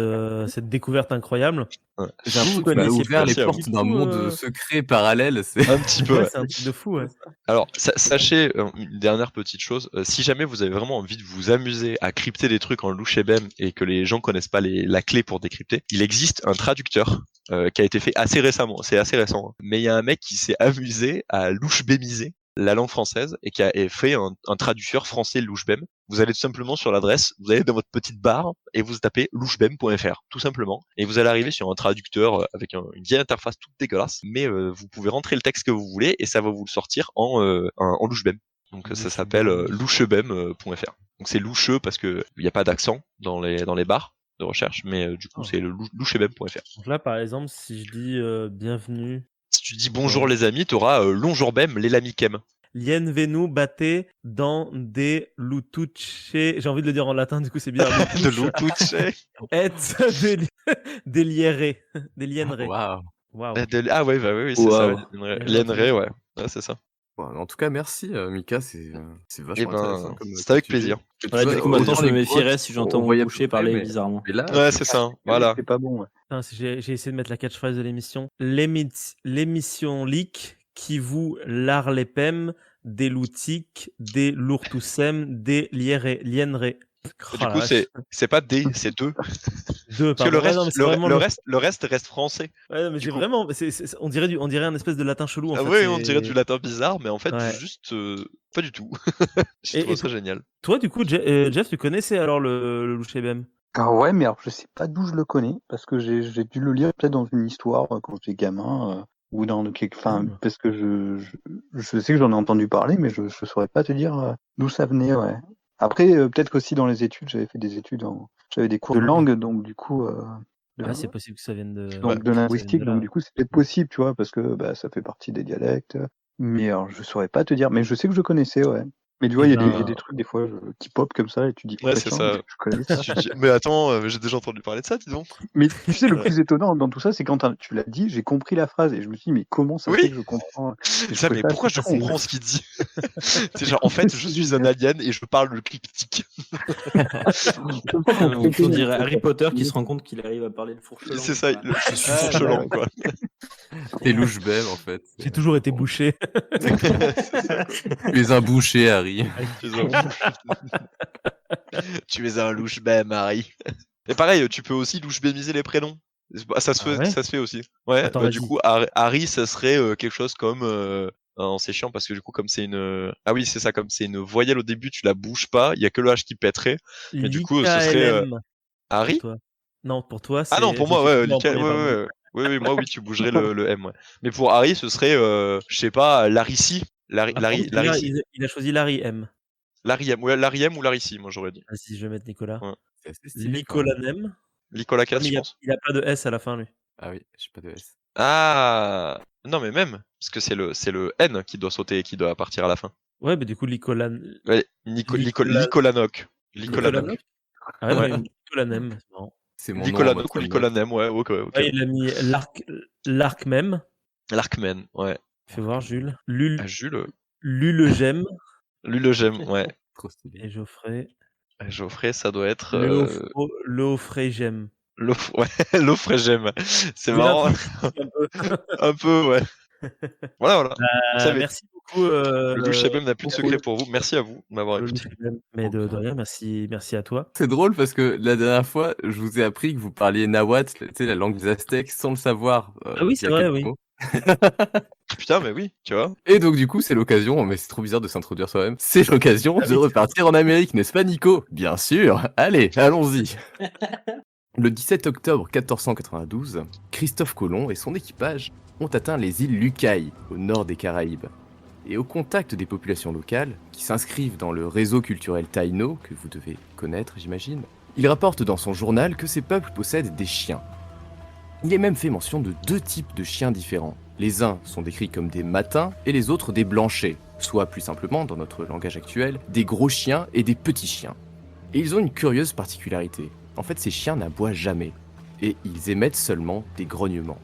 Speaker 1: découverte incroyable.
Speaker 3: Ouais.
Speaker 4: J'ai
Speaker 1: Vous
Speaker 4: l'impression que tu m'as
Speaker 1: connaissiez
Speaker 4: ouvert
Speaker 1: pas
Speaker 4: les
Speaker 3: du
Speaker 4: portes
Speaker 1: tout,
Speaker 4: d'un monde secret parallèle. C'est
Speaker 3: Un petit peu.
Speaker 1: Ouais,
Speaker 3: Ouais.
Speaker 1: c'est un truc de fou, ouais.
Speaker 3: Alors, sachez une dernière petite chose, si jamais vous avez vraiment envie de vous amuser à crypter des trucs en louchébem et que les gens connaissent pas la clé pour décrypter, il existe un traducteur qui a été fait assez récemment, c'est assez récent, hein. Mais il y a un mec qui s'est amusé à louchebémiser la langue française et qui a fait un traducteur français louchebem. Vous allez tout simplement sur l'adresse, vous allez dans votre petite barre et vous tapez louchebem.fr, tout simplement, et vous allez arriver sur un traducteur avec une vieille interface toute dégueulasse, mais vous pouvez rentrer le texte que vous voulez et ça va vous le sortir en louchebem. Donc ça s'appelle louchebem.fr. Donc c'est loucheux parce que il n'y a pas d'accent dans les barres de recherche, mais du coup c'est le louchebem.fr.
Speaker 1: Donc là, par exemple, si je dis bienvenue,
Speaker 3: Si tu dis bonjour les amis, t'auras lonjourbem l'elamikem.
Speaker 1: Lien venu bate dans des lutuche. J'ai envie de le dire en latin, du coup c'est bizarre.
Speaker 3: De l'outuche.
Speaker 1: Et délieré. Délienré.
Speaker 4: waouh.
Speaker 1: Waouh.
Speaker 3: Ah ouais, bah oui, c'est
Speaker 2: Wow.
Speaker 3: ça. Lienré, ouais. Ouais, c'est ça.
Speaker 4: Bon, en tout cas, merci Mika, c'est
Speaker 3: Eh
Speaker 4: vachement intéressant.
Speaker 3: ben, c'est avec plaisir.
Speaker 2: Voilà, du coup, maintenant, je me méfierais si j'entends
Speaker 4: on
Speaker 2: mon
Speaker 4: voyait à peu
Speaker 2: boucher
Speaker 4: près,
Speaker 2: parler
Speaker 4: mais-
Speaker 2: bizarrement.
Speaker 4: Mais là,
Speaker 3: Ouais, c'est ça. Voilà.
Speaker 5: C'est pas bon. Ouais.
Speaker 1: Putain, j'ai essayé de mettre la catchphrase de l'émission. L'émission leak qui vous l'art les pem des Loutik, des Lourtoussem, des Lienre. Oh
Speaker 3: Du
Speaker 1: la
Speaker 3: coup,
Speaker 1: vache.
Speaker 3: c'est pas D, c'est 2.
Speaker 1: Deux,
Speaker 3: Parce que
Speaker 1: pardon. Ouais, non, mais c'est vraiment
Speaker 3: le reste reste français.
Speaker 1: Ouais, non, mais
Speaker 3: Du
Speaker 1: c'est
Speaker 3: coup.
Speaker 1: vraiment. On dirait un espèce de latin chelou en
Speaker 3: Ah
Speaker 1: fait.
Speaker 3: ouais, on dirait du latin bizarre, mais en fait,
Speaker 1: Ouais.
Speaker 3: juste pas du tout. Je
Speaker 1: Et
Speaker 3: trouve ça génial.
Speaker 1: toi, du coup, Jeff, tu connaissais alors le Louchébem?
Speaker 5: Ah ouais, mais alors je sais pas d'où je le connais, parce que j'ai dû le lire peut-être dans une histoire quand j'étais gamin, ou dans enfin,
Speaker 1: Ah.
Speaker 5: parce que je sais que j'en ai entendu parler, mais je saurais pas te dire d'où ça venait, ouais. Après, peut-être qu'aussi dans les études, j'avais fait des études, j'avais des cours de langue, donc du coup,
Speaker 1: Ah, c'est possible que ça vienne de.
Speaker 5: donc
Speaker 3: Ouais.
Speaker 5: de linguistique, donc du coup c'est peut-être possible, tu vois, parce que bah, ça fait partie des dialectes. Mais alors je saurais pas te dire, mais je sais que je connaissais, ouais. Mais tu vois, il y a des trucs des fois qui pop comme ça et tu dis
Speaker 3: Ouais,
Speaker 5: putain,
Speaker 3: c'est ça.
Speaker 5: je connais ça.
Speaker 3: Tu dis, mais attends, j'ai déjà entendu parler de ça, dis donc.
Speaker 5: Mais tu sais, le
Speaker 3: Ouais.
Speaker 5: plus étonnant dans tout ça, c'est quand tu l'as dit, j'ai compris la phrase et je me suis dit, mais comment ça
Speaker 3: Oui.
Speaker 5: fait que je comprends je
Speaker 3: Ça,
Speaker 5: trouvais
Speaker 3: mais
Speaker 5: ça
Speaker 3: pourquoi
Speaker 5: assez
Speaker 3: je
Speaker 5: fou.
Speaker 3: comprends ce qu'il dit? C'est genre, en fait, je suis un alien et je parle le cryptique.
Speaker 2: On dirait Harry Potter qui se rend compte qu'il arrive à parler le fourche-langue.
Speaker 3: C'est ça,
Speaker 2: Voilà.
Speaker 3: je suis
Speaker 2: Ah,
Speaker 3: fourche-langue, quoi.
Speaker 4: T'es louche belle en fait.
Speaker 1: J'ai toujours été bouché.
Speaker 3: C'est ça, quoi.
Speaker 4: Tu es un boucher, Harry.
Speaker 3: Tu es un louche bème, Harry. Et pareil, tu peux aussi louche bémiser les prénoms. Ça se
Speaker 1: Ah ouais
Speaker 3: fait aussi. Ouais,
Speaker 1: Attends,
Speaker 3: bah, du
Speaker 1: vas-y.
Speaker 3: coup, Harry, ça serait quelque chose comme. Non, c'est chiant parce que du coup, comme c'est une. Ah oui, c'est ça, comme c'est une voyelle au début, tu la bouges pas, il y a que le H qui pèterait. Mais du coup, ce serait.
Speaker 1: L'IKLM. Pour
Speaker 3: Harry
Speaker 1: toi. Non, pour toi, c'est.
Speaker 3: Ah non, pour moi, ouais,
Speaker 1: effectivement en
Speaker 3: Lika,
Speaker 1: premier, pardon.
Speaker 3: ouais. Oui, moi, oui, tu bougerais le M, ouais. Mais pour Harry, ce serait, je sais pas, Larissi.
Speaker 1: Par contre, là, il a choisi Larry M.
Speaker 3: Larry M, ouais, Larry M ou Larissi, moi, j'aurais dit.
Speaker 1: Vas-y, je vais mettre Nicolas.
Speaker 3: Ouais.
Speaker 4: C'est assez stylé, quand même.
Speaker 1: Nicolas Nem.
Speaker 3: Nicolas
Speaker 1: Ah,
Speaker 3: Cass,
Speaker 1: mais
Speaker 3: je pense.
Speaker 1: il a pas de S à la fin, lui.
Speaker 4: Ah oui, j'ai pas de S.
Speaker 3: Ah non, mais même, parce que c'est le N qui doit sauter et qui doit partir à la fin.
Speaker 1: Ouais, mais du coup, Nicolas.
Speaker 3: Ouais,
Speaker 1: Nicolas-
Speaker 3: Nicolanoc.
Speaker 1: Nicolas
Speaker 3: Nicolanoc.
Speaker 1: Nem. Ah ouais,
Speaker 3: Ouais.
Speaker 1: mais Nicolas Nem, c'est marrant.
Speaker 4: C'est mon nom.
Speaker 3: Nicolanoc ou
Speaker 4: moi,
Speaker 3: Nicolas Nem, ouais, ok.
Speaker 1: Ouais, il a mis l'arc même.
Speaker 3: L'Arcmen, ouais.
Speaker 1: Fais voir, Jules.
Speaker 3: Ah, Jules,
Speaker 1: Lulegem
Speaker 3: lui le j'aime, ouais.
Speaker 4: Trop stylé.
Speaker 1: et Geoffrey.
Speaker 3: Geoffrey, ça doit être.
Speaker 1: Leofrey Gem.
Speaker 3: L'offre j'aime. C'est
Speaker 1: Oui,
Speaker 3: marrant.
Speaker 1: un peu.
Speaker 3: Un peu, ouais. Voilà. Vous savez,
Speaker 1: Merci beaucoup.
Speaker 3: le louche même n'a plus de secret pour vous. Merci à vous de m'avoir écouté.
Speaker 1: Mais de rien, merci à toi.
Speaker 4: C'est drôle parce que la dernière fois, je vous ai appris que vous parliez nahuatl, tu sais, la langue des Aztèques, sans le savoir.
Speaker 1: Ah oui,
Speaker 4: il y
Speaker 1: c'est
Speaker 4: a
Speaker 1: vrai,
Speaker 4: quelques
Speaker 1: oui.
Speaker 4: mots.
Speaker 3: Putain, mais oui, tu vois.
Speaker 4: Et donc du coup, c'est l'occasion, mais c'est trop bizarre de s'introduire soi-même, c'est l'occasion de repartir en Amérique, n'est-ce pas Nico? Bien sûr. Allez, allons-y. Le 17 octobre 1492, Christophe Colomb et son équipage ont atteint les îles Lucaï, au nord des Caraïbes. Et au contact des populations locales, qui s'inscrivent dans le réseau culturel taïno, que vous devez connaître j'imagine, il rapporte dans son journal que ces peuples possèdent des chiens. Il est même fait mention de deux types de chiens différents. Les uns sont décrits comme des matins et les autres des blanchets, soit plus simplement, dans notre langage actuel, des gros chiens et des petits chiens. Et ils ont une curieuse particularité. En fait, ces chiens n'aboient jamais, et ils émettent seulement des grognements.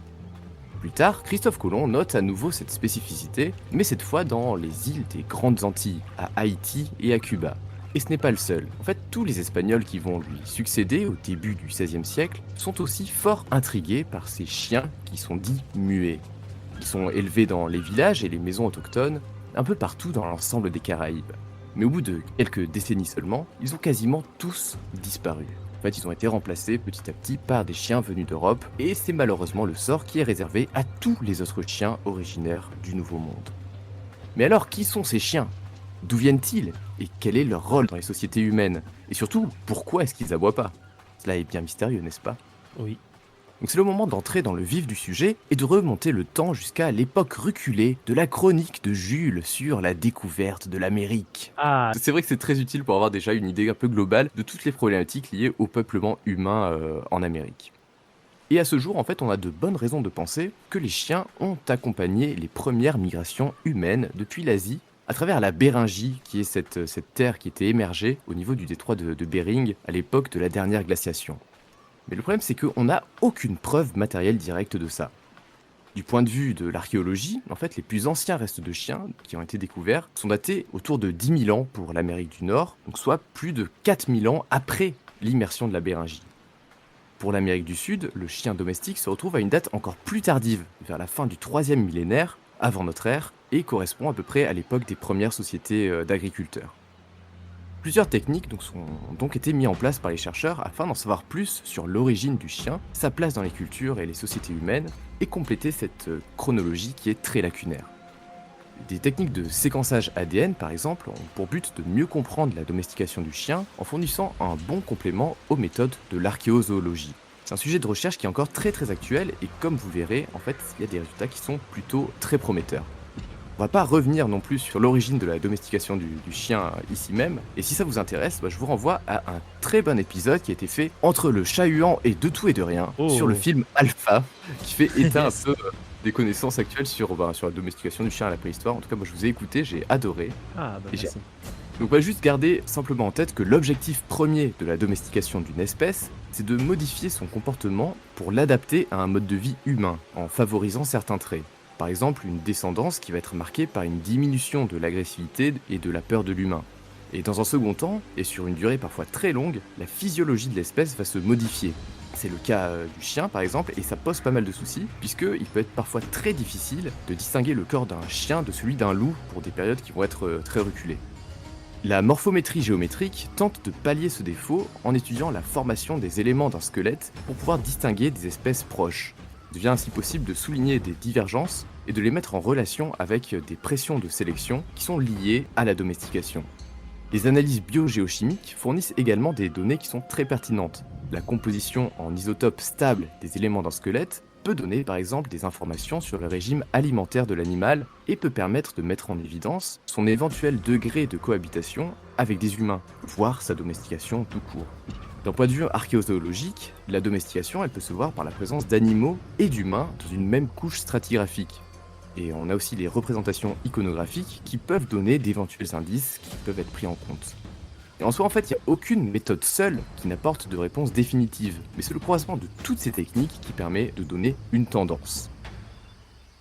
Speaker 4: Plus tard, Christophe Colomb note à nouveau cette spécificité, mais cette fois dans les îles des Grandes Antilles, à Haïti et à Cuba. Et ce n'est pas le seul. En fait, tous les Espagnols qui vont lui succéder au début du XVIe siècle sont aussi fort intrigués par ces chiens qui sont dits muets. Ils sont élevés dans les villages et les maisons autochtones, un peu partout dans l'ensemble des Caraïbes. Mais au bout de quelques décennies seulement, ils ont quasiment tous disparu. En fait, ils ont été remplacés petit à petit par des chiens venus d'Europe, et c'est malheureusement le sort qui est réservé à tous les autres chiens originaires du Nouveau Monde. Mais alors, qui sont ces chiens? D'où viennent-ils? Et quel est leur rôle dans les sociétés humaines? Et surtout, pourquoi est-ce qu'ils aboient pas? Cela est bien mystérieux, n'est-ce pas?
Speaker 1: Oui.
Speaker 4: Donc c'est le moment d'entrer dans le vif du sujet et de remonter le temps jusqu'à l'époque reculée de la chronique de Jules sur la découverte de l'Amérique.
Speaker 1: Ah,
Speaker 4: C'est vrai que c'est très utile pour avoir déjà une idée un peu globale de toutes les problématiques liées au peuplement humain en Amérique. Et à ce jour, en fait, on a de bonnes raisons de penser que les chiens ont accompagné les premières migrations humaines depuis l'Asie à travers la Béringie, qui est cette terre qui était émergée au niveau du détroit de Bering à l'époque de la dernière glaciation. Mais le problème, c'est qu'on n'a aucune preuve matérielle directe de ça. Du point de vue de l'archéologie, en fait, les plus anciens restes de chiens qui ont été découverts sont datés autour de 10 000 ans pour l'Amérique du Nord, donc soit plus de 4 000 ans après l'immersion de la Béringie. Pour l'Amérique du Sud, le chien domestique se retrouve à une date encore plus tardive, vers la fin du 3e millénaire, avant notre ère et correspond à peu près à l'époque des premières sociétés d'agriculteurs. Plusieurs techniques ont donc été mises en place par les chercheurs afin d'en savoir plus sur l'origine du chien, sa place dans les cultures et les sociétés humaines, et compléter cette chronologie qui est très lacunaire. Des techniques de séquençage ADN, par exemple, ont pour but de mieux comprendre la domestication du chien en fournissant un bon complément aux méthodes de l'archéozoologie. C'est un sujet de recherche qui est encore très très actuel et comme vous verrez, en fait, il y a des résultats qui sont plutôt très prometteurs. On va pas revenir non plus sur l'origine de la domestication du chien ici même, et si ça vous intéresse, je vous renvoie à un très bon épisode qui a été fait entre le chat-huant et De tout et de rien sur le film Alpha, qui fait état un peu des connaissances actuelles sur la domestication du chien à la préhistoire. En tout cas, moi je vous ai écouté, j'ai adoré.
Speaker 1: Ah, bah
Speaker 4: Et
Speaker 1: merci.
Speaker 4: Donc on va juste garder simplement en tête que l'objectif premier de la domestication d'une espèce, c'est de modifier son comportement pour l'adapter à un mode de vie humain, en favorisant certains traits. Par exemple, une descendance qui va être marquée par une diminution de l'agressivité et de la peur de l'humain. Et dans un second temps, et sur une durée parfois très longue, la physiologie de l'espèce va se modifier. C'est le cas du chien par exemple, et ça pose pas mal de soucis, puisqu'il peut être parfois très difficile de distinguer le corps d'un chien de celui d'un loup pour des périodes qui vont être très reculées. La morphométrie géométrique tente de pallier ce défaut en étudiant la formation des éléments d'un squelette pour pouvoir distinguer des espèces proches. Il devient ainsi possible de souligner des divergences et de les mettre en relation avec des pressions de sélection qui sont liées à la domestication. Les analyses biogéochimiques fournissent également des données qui sont très pertinentes. La composition en isotopes stables des éléments d'un squelette peut donner par exemple des informations sur le régime alimentaire de l'animal et peut permettre de mettre en évidence son éventuel degré de cohabitation avec des humains, voire sa domestication tout court. D'un point de vue archéozoologique, la domestication elle peut se voir par la présence d'animaux et d'humains dans une même couche stratigraphique. Et on a aussi les représentations iconographiques qui peuvent donner d'éventuels indices qui peuvent être pris en compte. Et en soi, en fait, il n'y a aucune méthode seule qui n'apporte de réponse définitive, mais c'est le croisement de toutes ces techniques qui permet de donner une tendance.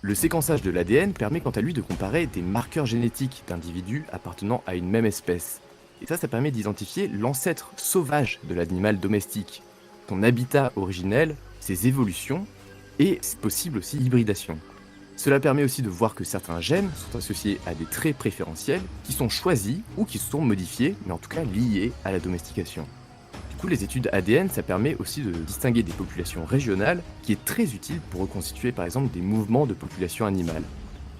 Speaker 4: Le séquençage de l'ADN permet quant à lui de comparer des marqueurs génétiques d'individus appartenant à une même espèce. Et ça permet d'identifier l'ancêtre sauvage de l'animal domestique, son habitat originel, ses évolutions, et si possible aussi l'hybridation. Cela permet aussi de voir que certains gènes sont associés à des traits préférentiels qui sont choisis ou qui sont modifiés, mais en tout cas liés à la domestication. Du coup, les études ADN, ça permet aussi de distinguer des populations régionales, qui est très utile pour reconstituer par exemple des mouvements de population animale.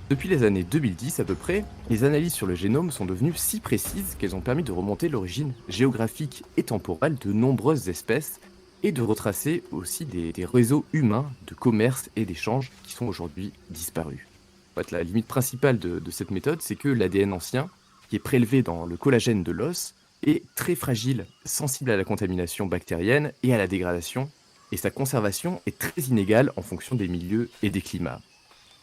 Speaker 4: Depuis les années 2010 à peu près, les analyses sur le génome sont devenues si précises qu'elles ont permis de remonter l'origine géographique et temporelle de nombreuses espèces et de retracer aussi des réseaux humains de commerce et d'échange qui sont aujourd'hui disparus. En fait, la limite principale de cette méthode, c'est que l'ADN ancien, qui est prélevé dans le collagène de l'os, est très fragile, sensible à la contamination bactérienne et à la dégradation, et sa conservation est très inégale en fonction des milieux et des climats.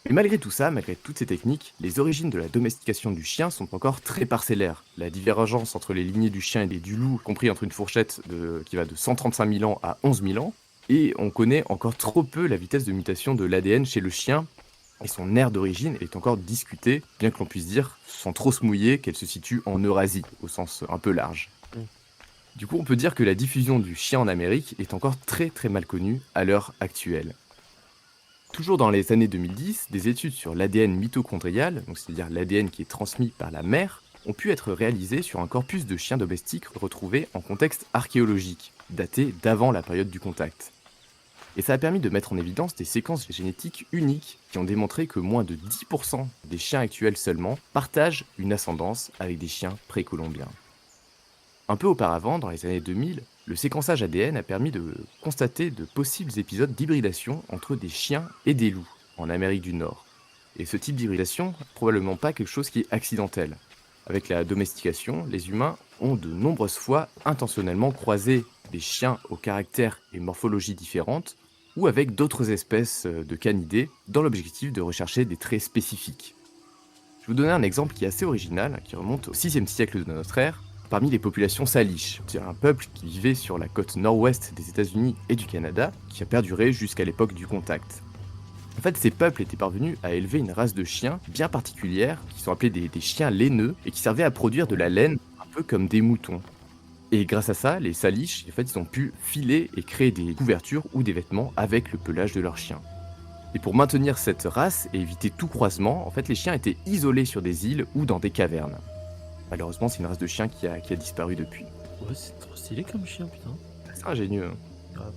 Speaker 4: Mais malgré tout ça, malgré toutes ces techniques, les origines de la domestication du chien sont encore très parcellaires. La divergence entre les lignées du chien et du loup, compris entre une fourchette qui va de 135 000 ans à 11 000 ans, et on connaît encore trop peu la vitesse de mutation de l'ADN chez le chien, et son aire d'origine est encore discutée, bien que l'on puisse dire, sans trop se mouiller, qu'elle se situe en Eurasie, au sens un peu large. Du coup, on peut dire que la diffusion du chien en Amérique est encore très très mal connue à l'heure actuelle. Toujours dans les années 2010, des études sur l'ADN mitochondrial, donc c'est-à-dire l'ADN qui est transmis par la mère, ont pu être réalisées sur un corpus de chiens domestiques retrouvés en contexte archéologique, daté d'avant la période du contact. Et ça a permis de mettre en évidence des séquences génétiques uniques qui ont démontré que moins de 10% des chiens actuels seulement partagent une ascendance avec des chiens précolombiens. Un peu auparavant, dans les années 2000, le séquençage ADN a permis de constater de possibles épisodes d'hybridation entre des chiens et des loups en Amérique du Nord. Et ce type d'hybridation n'est probablement pas quelque chose qui est accidentel. Avec la domestication, les humains ont de nombreuses fois intentionnellement croisé des chiens aux caractères et morphologies différentes ou avec d'autres espèces de canidés dans l'objectif de rechercher des traits spécifiques. Je vais vous donner un exemple qui est assez original, qui remonte au 6e siècle de notre ère, parmi les populations salish, c'est un peuple qui vivait sur la côte nord-ouest des États-Unis et du Canada, qui a perduré jusqu'à l'époque du contact. En fait, ces peuples étaient parvenus à élever une race de chiens bien particulière, qui sont appelés des chiens laineux, et qui servaient à produire de la laine un peu comme des moutons. Et grâce à ça, les salish, en fait, ils ont pu filer et créer des couvertures ou des vêtements avec le pelage de leurs chiens. Et pour maintenir cette race et éviter tout croisement, en fait, les chiens étaient isolés sur des îles ou dans des cavernes. Malheureusement, c'est une race de chiens qui a disparu depuis.
Speaker 1: Ouais, c'est trop stylé comme chien, putain.
Speaker 4: C'est ingénieux.
Speaker 1: Grave.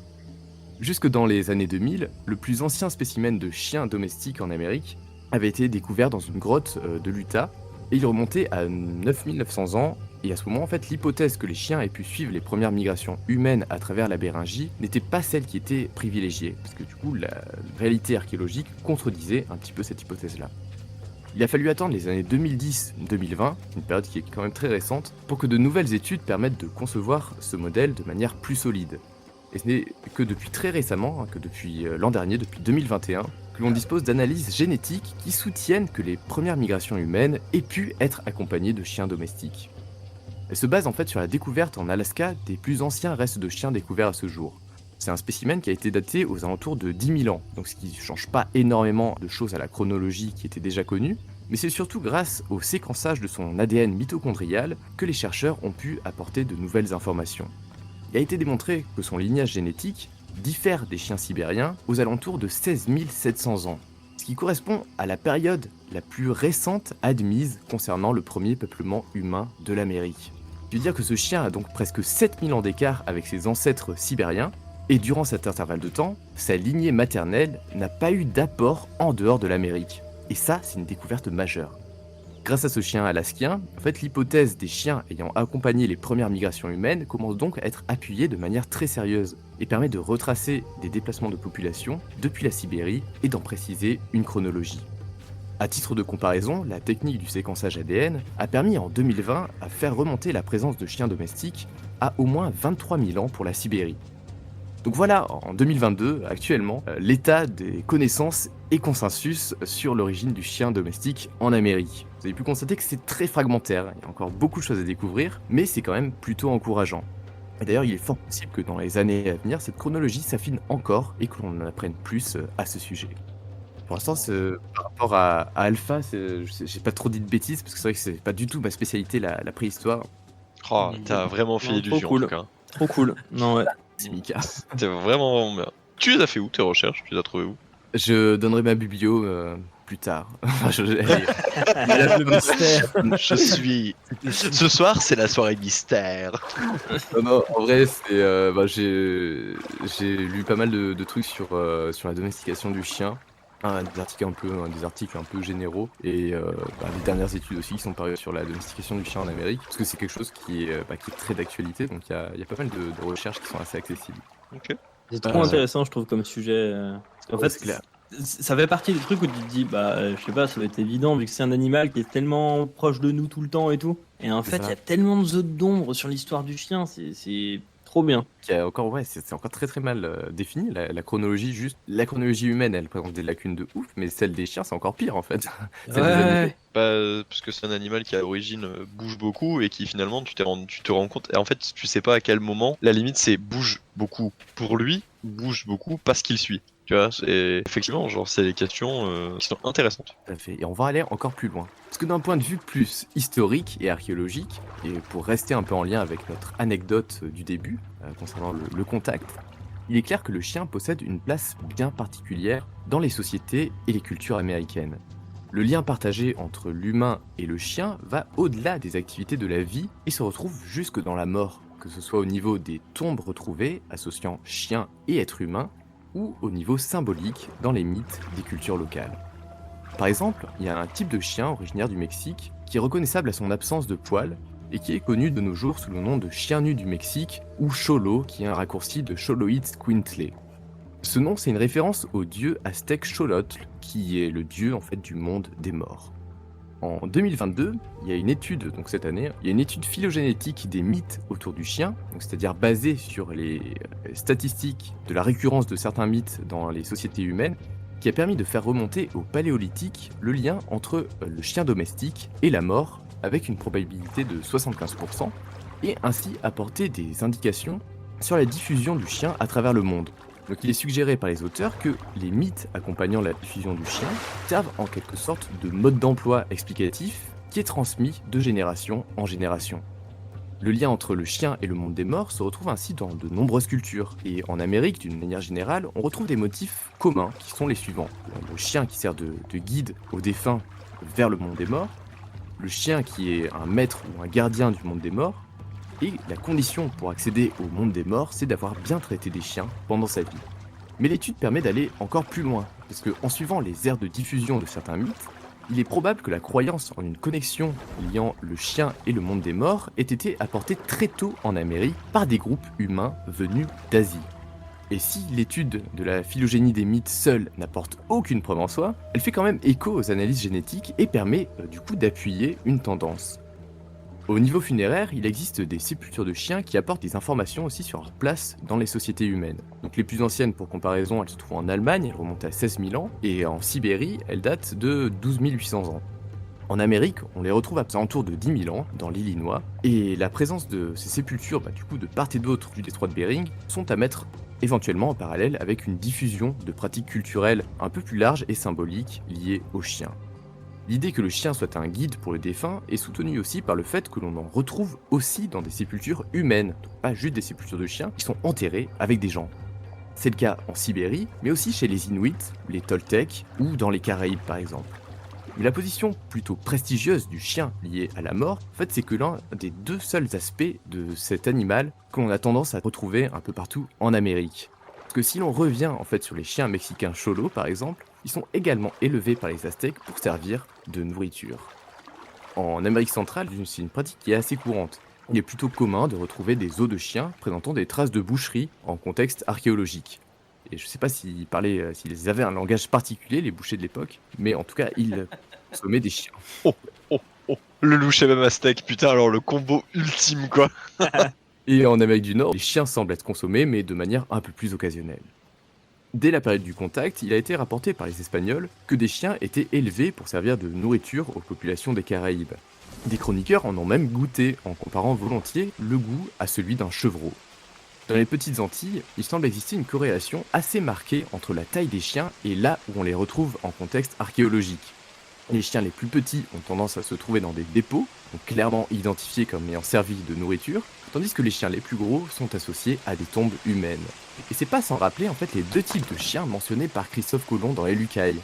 Speaker 4: Jusque dans les années 2000, le plus ancien spécimen de chien domestique en Amérique avait été découvert dans une grotte de l'Utah, et il remontait à 9900 ans. Et à ce moment, en fait, l'hypothèse que les chiens aient pu suivre les premières migrations humaines à travers la Béringie n'était pas celle qui était privilégiée, parce que du coup, la réalité archéologique contredisait un petit peu cette hypothèse-là. Il a fallu attendre les années 2010-2020, une période qui est quand même très récente, pour que de nouvelles études permettent de concevoir ce modèle de manière plus solide. Et ce n'est que depuis très récemment, que depuis l'an dernier, depuis 2021, que l'on dispose d'analyses génétiques qui soutiennent que les premières migrations humaines aient pu être accompagnées de chiens domestiques. Elle se base en fait sur la découverte en Alaska des plus anciens restes de chiens découverts à ce jour. C'est un spécimen qui a été daté aux alentours de 10 000 ans, donc ce qui ne change pas énormément de choses à la chronologie qui était déjà connue, mais c'est surtout grâce au séquençage de son ADN mitochondrial que les chercheurs ont pu apporter de nouvelles informations. Il a été démontré que son lignage génétique diffère des chiens sibériens aux alentours de 16 700 ans, ce qui correspond à la période la plus récente admise concernant le premier peuplement humain de l'Amérique. Ce qui veut dire que ce chien a donc presque 7000 ans d'écart avec ses ancêtres sibériens, et durant cet intervalle de temps, sa lignée maternelle n'a pas eu d'apport en dehors de l'Amérique. Et ça, c'est une découverte majeure. Grâce à ce chien alaskien, en fait, l'hypothèse des chiens ayant accompagné les premières migrations humaines commence donc à être appuyée de manière très sérieuse et permet de retracer des déplacements de population depuis la Sibérie et d'en préciser une chronologie. À titre de comparaison, la technique du séquençage ADN a permis en 2020 à faire remonter la présence de chiens domestiques à au moins 23 000 ans pour la Sibérie. Donc voilà, en 2022, actuellement, l'état des connaissances et consensus sur l'origine du chien domestique en Amérique. Vous avez pu constater que c'est très fragmentaire, il y a encore beaucoup de choses à découvrir, mais c'est quand même plutôt encourageant. Et d'ailleurs, il est fort possible que dans les années à venir, cette chronologie s'affine encore et que l'on en apprenne plus à ce sujet. Pour l'instant, par rapport à Alpha, j'ai pas trop dit de bêtises, parce que c'est vrai que c'est pas du tout ma spécialité, la préhistoire.
Speaker 3: Oh, t'as vraiment fait
Speaker 2: Non,
Speaker 3: illusion
Speaker 2: trop cool.
Speaker 3: en tout cas.
Speaker 2: Trop cool. Non, ouais.
Speaker 4: C'est Mika.
Speaker 3: C'était vraiment bien. Tu les as fait où tes recherches? Tu les as trouvées où?
Speaker 4: Je donnerai ma biblio plus tard.
Speaker 1: Le mystère.
Speaker 3: Je suis. Ce soir, c'est la soirée mystère.
Speaker 4: Non, en vrai, j'ai lu pas mal de trucs sur la domestication du chien. Des articles un peu généraux et les dernières études aussi qui sont parues sur la domestication du chien en Amérique, parce que c'est quelque chose qui est très d'actualité, donc il y a pas mal de recherches qui sont assez accessibles.
Speaker 3: Ok.
Speaker 2: C'est trop intéressant, je trouve, comme sujet. Parce qu'en fait,
Speaker 4: c'est clair.
Speaker 2: ça fait partie des trucs où tu te dis, je sais pas, ça va être évident vu que c'est un animal qui est tellement proche de nous tout le temps et tout. Et en fait, il y a tellement de zones d'ombre sur l'histoire du chien, c'est trop bien.
Speaker 4: C'est encore très très mal défini, la chronologie, juste la chronologie humaine, elle présente des lacunes de ouf, mais celle des chiens, c'est encore pire en fait. Celle des animaux.
Speaker 3: Parce que c'est un animal qui à l'origine bouge beaucoup et qui finalement tu te rends compte. Et en fait, tu sais pas à quel moment la limite c'est bouge beaucoup pour lui, bouge beaucoup parce qu'il suit. Tu vois, c'est effectivement c'est des questions qui sont intéressantes.
Speaker 4: Tout à fait. Et on va aller encore plus loin. Parce que d'un point de vue plus historique et archéologique, et pour rester un peu en lien avec notre anecdote du début concernant le contact, il est clair que le chien possède une place bien particulière dans les sociétés et les cultures américaines. Le lien partagé entre l'humain et le chien va au-delà des activités de la vie et se retrouve jusque dans la mort, que ce soit au niveau des tombes retrouvées associant chien et être humain, ou au niveau symbolique dans les mythes des cultures locales. Par exemple, il y a un type de chien originaire du Mexique qui est reconnaissable à son absence de poils et qui est connu de nos jours sous le nom de chien nu du Mexique ou Cholo, qui est un raccourci de Xoloitzcuintle. Ce nom, c'est une référence au dieu aztèque Xolotl, qui est le dieu en fait du monde des morts. En 2022, il y a une étude, donc cette année, il y a une étude phylogénétique des mythes autour du chien, donc c'est-à-dire basée sur les statistiques de la récurrence de certains mythes dans les sociétés humaines, qui a permis de faire remonter au paléolithique le lien entre le chien domestique et la mort, avec une probabilité de 75%, et ainsi apporter des indications sur la diffusion du chien à travers le monde. Donc il est suggéré par les auteurs que les mythes accompagnant la diffusion du chien servent en quelque sorte de mode d'emploi explicatif qui est transmis de génération en génération. Le lien entre le chien et le monde des morts se retrouve ainsi dans de nombreuses cultures. Et en Amérique, d'une manière générale, on retrouve des motifs communs qui sont les suivants. Le chien qui sert de guide aux défunts vers le monde des morts, le chien qui est un maître ou un gardien du monde des morts, et la condition pour accéder au monde des morts, c'est d'avoir bien traité des chiens pendant sa vie. Mais l'étude permet d'aller encore plus loin, parce qu'en suivant les aires de diffusion de certains mythes, il est probable que la croyance en une connexion liant le chien et le monde des morts ait été apportée très tôt en Amérique par des groupes humains venus d'Asie. Et si l'étude de la phylogénie des mythes seule n'apporte aucune preuve en soi, elle fait quand même écho aux analyses génétiques et permet du coup d'appuyer une tendance. Au niveau funéraire, il existe des sépultures de chiens qui apportent des informations aussi sur leur place dans les sociétés humaines. Donc les plus anciennes pour comparaison, elles se trouvent en Allemagne, elles remontent à 16 000 ans, et en Sibérie, elles datent de 12 800 ans. En Amérique, on les retrouve à alentour de 10 000 ans, dans l'Illinois, et la présence de ces sépultures, du coup de part et d'autre du détroit de Bering, sont à mettre éventuellement en parallèle avec une diffusion de pratiques culturelles un peu plus larges et symboliques liées aux chiens. L'idée que le chien soit un guide pour le défunt est soutenue aussi par le fait que l'on en retrouve aussi dans des sépultures humaines, donc pas juste des sépultures de chiens qui sont enterrées avec des gens. C'est le cas en Sibérie, mais aussi chez les Inuits, les Toltecs ou dans les Caraïbes par exemple. Mais la position plutôt prestigieuse du chien liée à la mort, en fait, c'est que l'un des deux seuls aspects de cet animal que l'on a tendance à retrouver un peu partout en Amérique. Parce que si l'on revient en fait sur les chiens mexicains cholos par exemple, ils sont également élevés par les Aztèques pour servir de nourriture. En Amérique centrale, c'est une pratique qui est assez courante. Il est plutôt commun de retrouver des os de chiens présentant des traces de boucherie en contexte archéologique. Et je sais pas s'ils avaient un langage particulier, les bouchers de l'époque, mais en tout cas, ils consommaient des chiens.
Speaker 3: Le loup chez même aztèque, putain, alors le combo ultime quoi.
Speaker 4: Et en Amérique du Nord, les chiens semblent être consommés, mais de manière un peu plus occasionnelle. Dès la période du contact, il a été rapporté par les Espagnols que des chiens étaient élevés pour servir de nourriture aux populations des Caraïbes. Des chroniqueurs en ont même goûté en comparant volontiers le goût à celui d'un chevreau. Dans les petites Antilles, il semble exister une corrélation assez marquée entre la taille des chiens et là où on les retrouve en contexte archéologique. Les chiens les plus petits ont tendance à se trouver dans des dépôts, donc clairement identifiés comme ayant servi de nourriture, tandis que les chiens les plus gros sont associés à des tombes humaines. Et c'est pas sans rappeler en fait les deux types de chiens mentionnés par Christophe Colomb dans les Lucailles.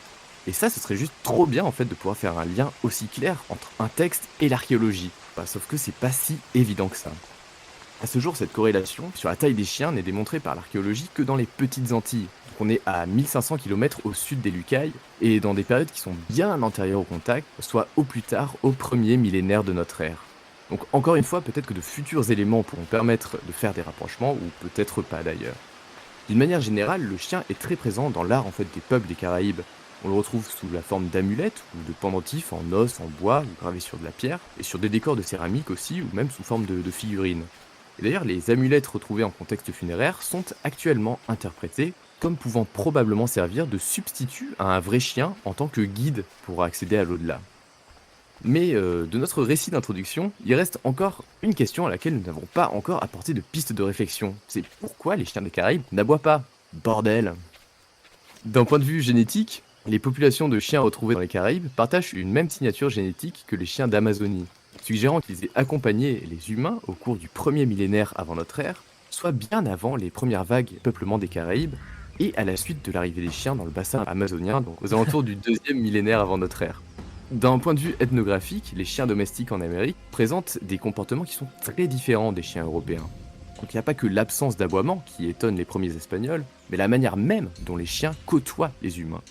Speaker 4: Et ça, ce serait juste trop bien en fait de pouvoir faire un lien aussi clair entre un texte et l'archéologie. Sauf que c'est pas si évident que ça. À ce jour, cette corrélation sur la taille des chiens n'est démontrée par l'archéologie que dans les petites Antilles. Donc on est à 1500 km au sud des Lucailles et dans des périodes qui sont bien antérieures au contact, soit au plus tard au premier millénaire de notre ère. Donc encore une fois, peut-être que de futurs éléments pourront permettre de faire des rapprochements, ou peut-être pas d'ailleurs. D'une manière générale, le chien est très présent dans l'art en fait des peuples des Caraïbes. On le retrouve sous la forme d'amulettes ou de pendentifs en os, en bois ou gravés sur de la pierre, et sur des décors de céramique aussi, ou même sous forme de figurines. Et d'ailleurs, les amulettes retrouvées en contexte funéraire sont actuellement interprétées comme pouvant probablement servir de substitut à un vrai chien en tant que guide pour accéder à l'au-delà. Mais de notre récit d'introduction, il reste encore une question à laquelle nous n'avons pas encore apporté de piste de réflexion. C'est pourquoi les chiens des Caraïbes n'aboient pas ? Bordel ! D'un point de vue génétique, les populations de chiens retrouvées dans les Caraïbes partagent une même signature génétique que les chiens d'Amazonie, suggérant qu'ils aient accompagné les humains au cours du premier millénaire avant notre ère, soit bien avant les premières vagues de peuplement des Caraïbes, et à la suite de l'arrivée des chiens dans le bassin amazonien, donc aux alentours du deuxième millénaire avant notre ère. D'un point de vue ethnographique, les chiens domestiques en Amérique présentent des comportements qui sont très différents des chiens européens. Donc il n'y a pas que l'absence d'aboiement qui étonne les premiers Espagnols, mais la manière même dont les chiens côtoient les humains.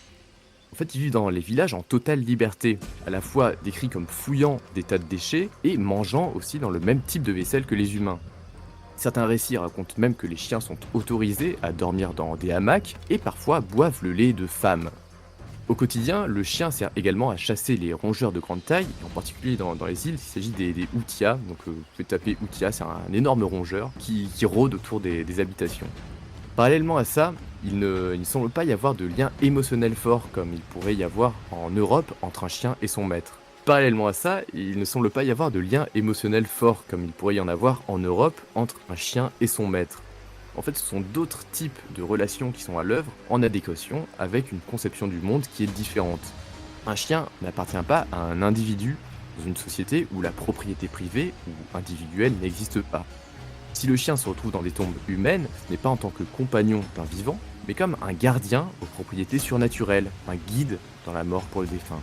Speaker 4: En fait, ils vivent dans les villages en totale liberté, à la fois décrits comme fouillant des tas de déchets et mangeant aussi dans le même type de vaisselle que les humains. Certains récits racontent même que les chiens sont autorisés à dormir dans des hamacs et parfois boivent le lait de femmes. Au quotidien, le chien sert également à chasser les rongeurs de grande taille, en particulier dans les îles, il s'agit des outia, donc vous pouvez taper outia, c'est un énorme rongeur qui rôde autour des habitations. Parallèlement à ça, il ne semble pas y avoir de lien émotionnel fort comme il pourrait y avoir en Europe entre un chien et son maître. Parallèlement à ça, il ne semble pas y avoir de lien émotionnel fort comme il pourrait y en avoir en Europe entre un chien et son maître. En fait, ce sont d'autres types de relations qui sont à l'œuvre en adéquation avec une conception du monde qui est différente. Un chien n'appartient pas à un individu dans une société où la propriété privée ou individuelle n'existe pas. Si le chien se retrouve dans des tombes humaines, ce n'est pas en tant que compagnon d'un vivant, mais comme un gardien aux propriétés surnaturelles, un guide dans la mort pour le défunt.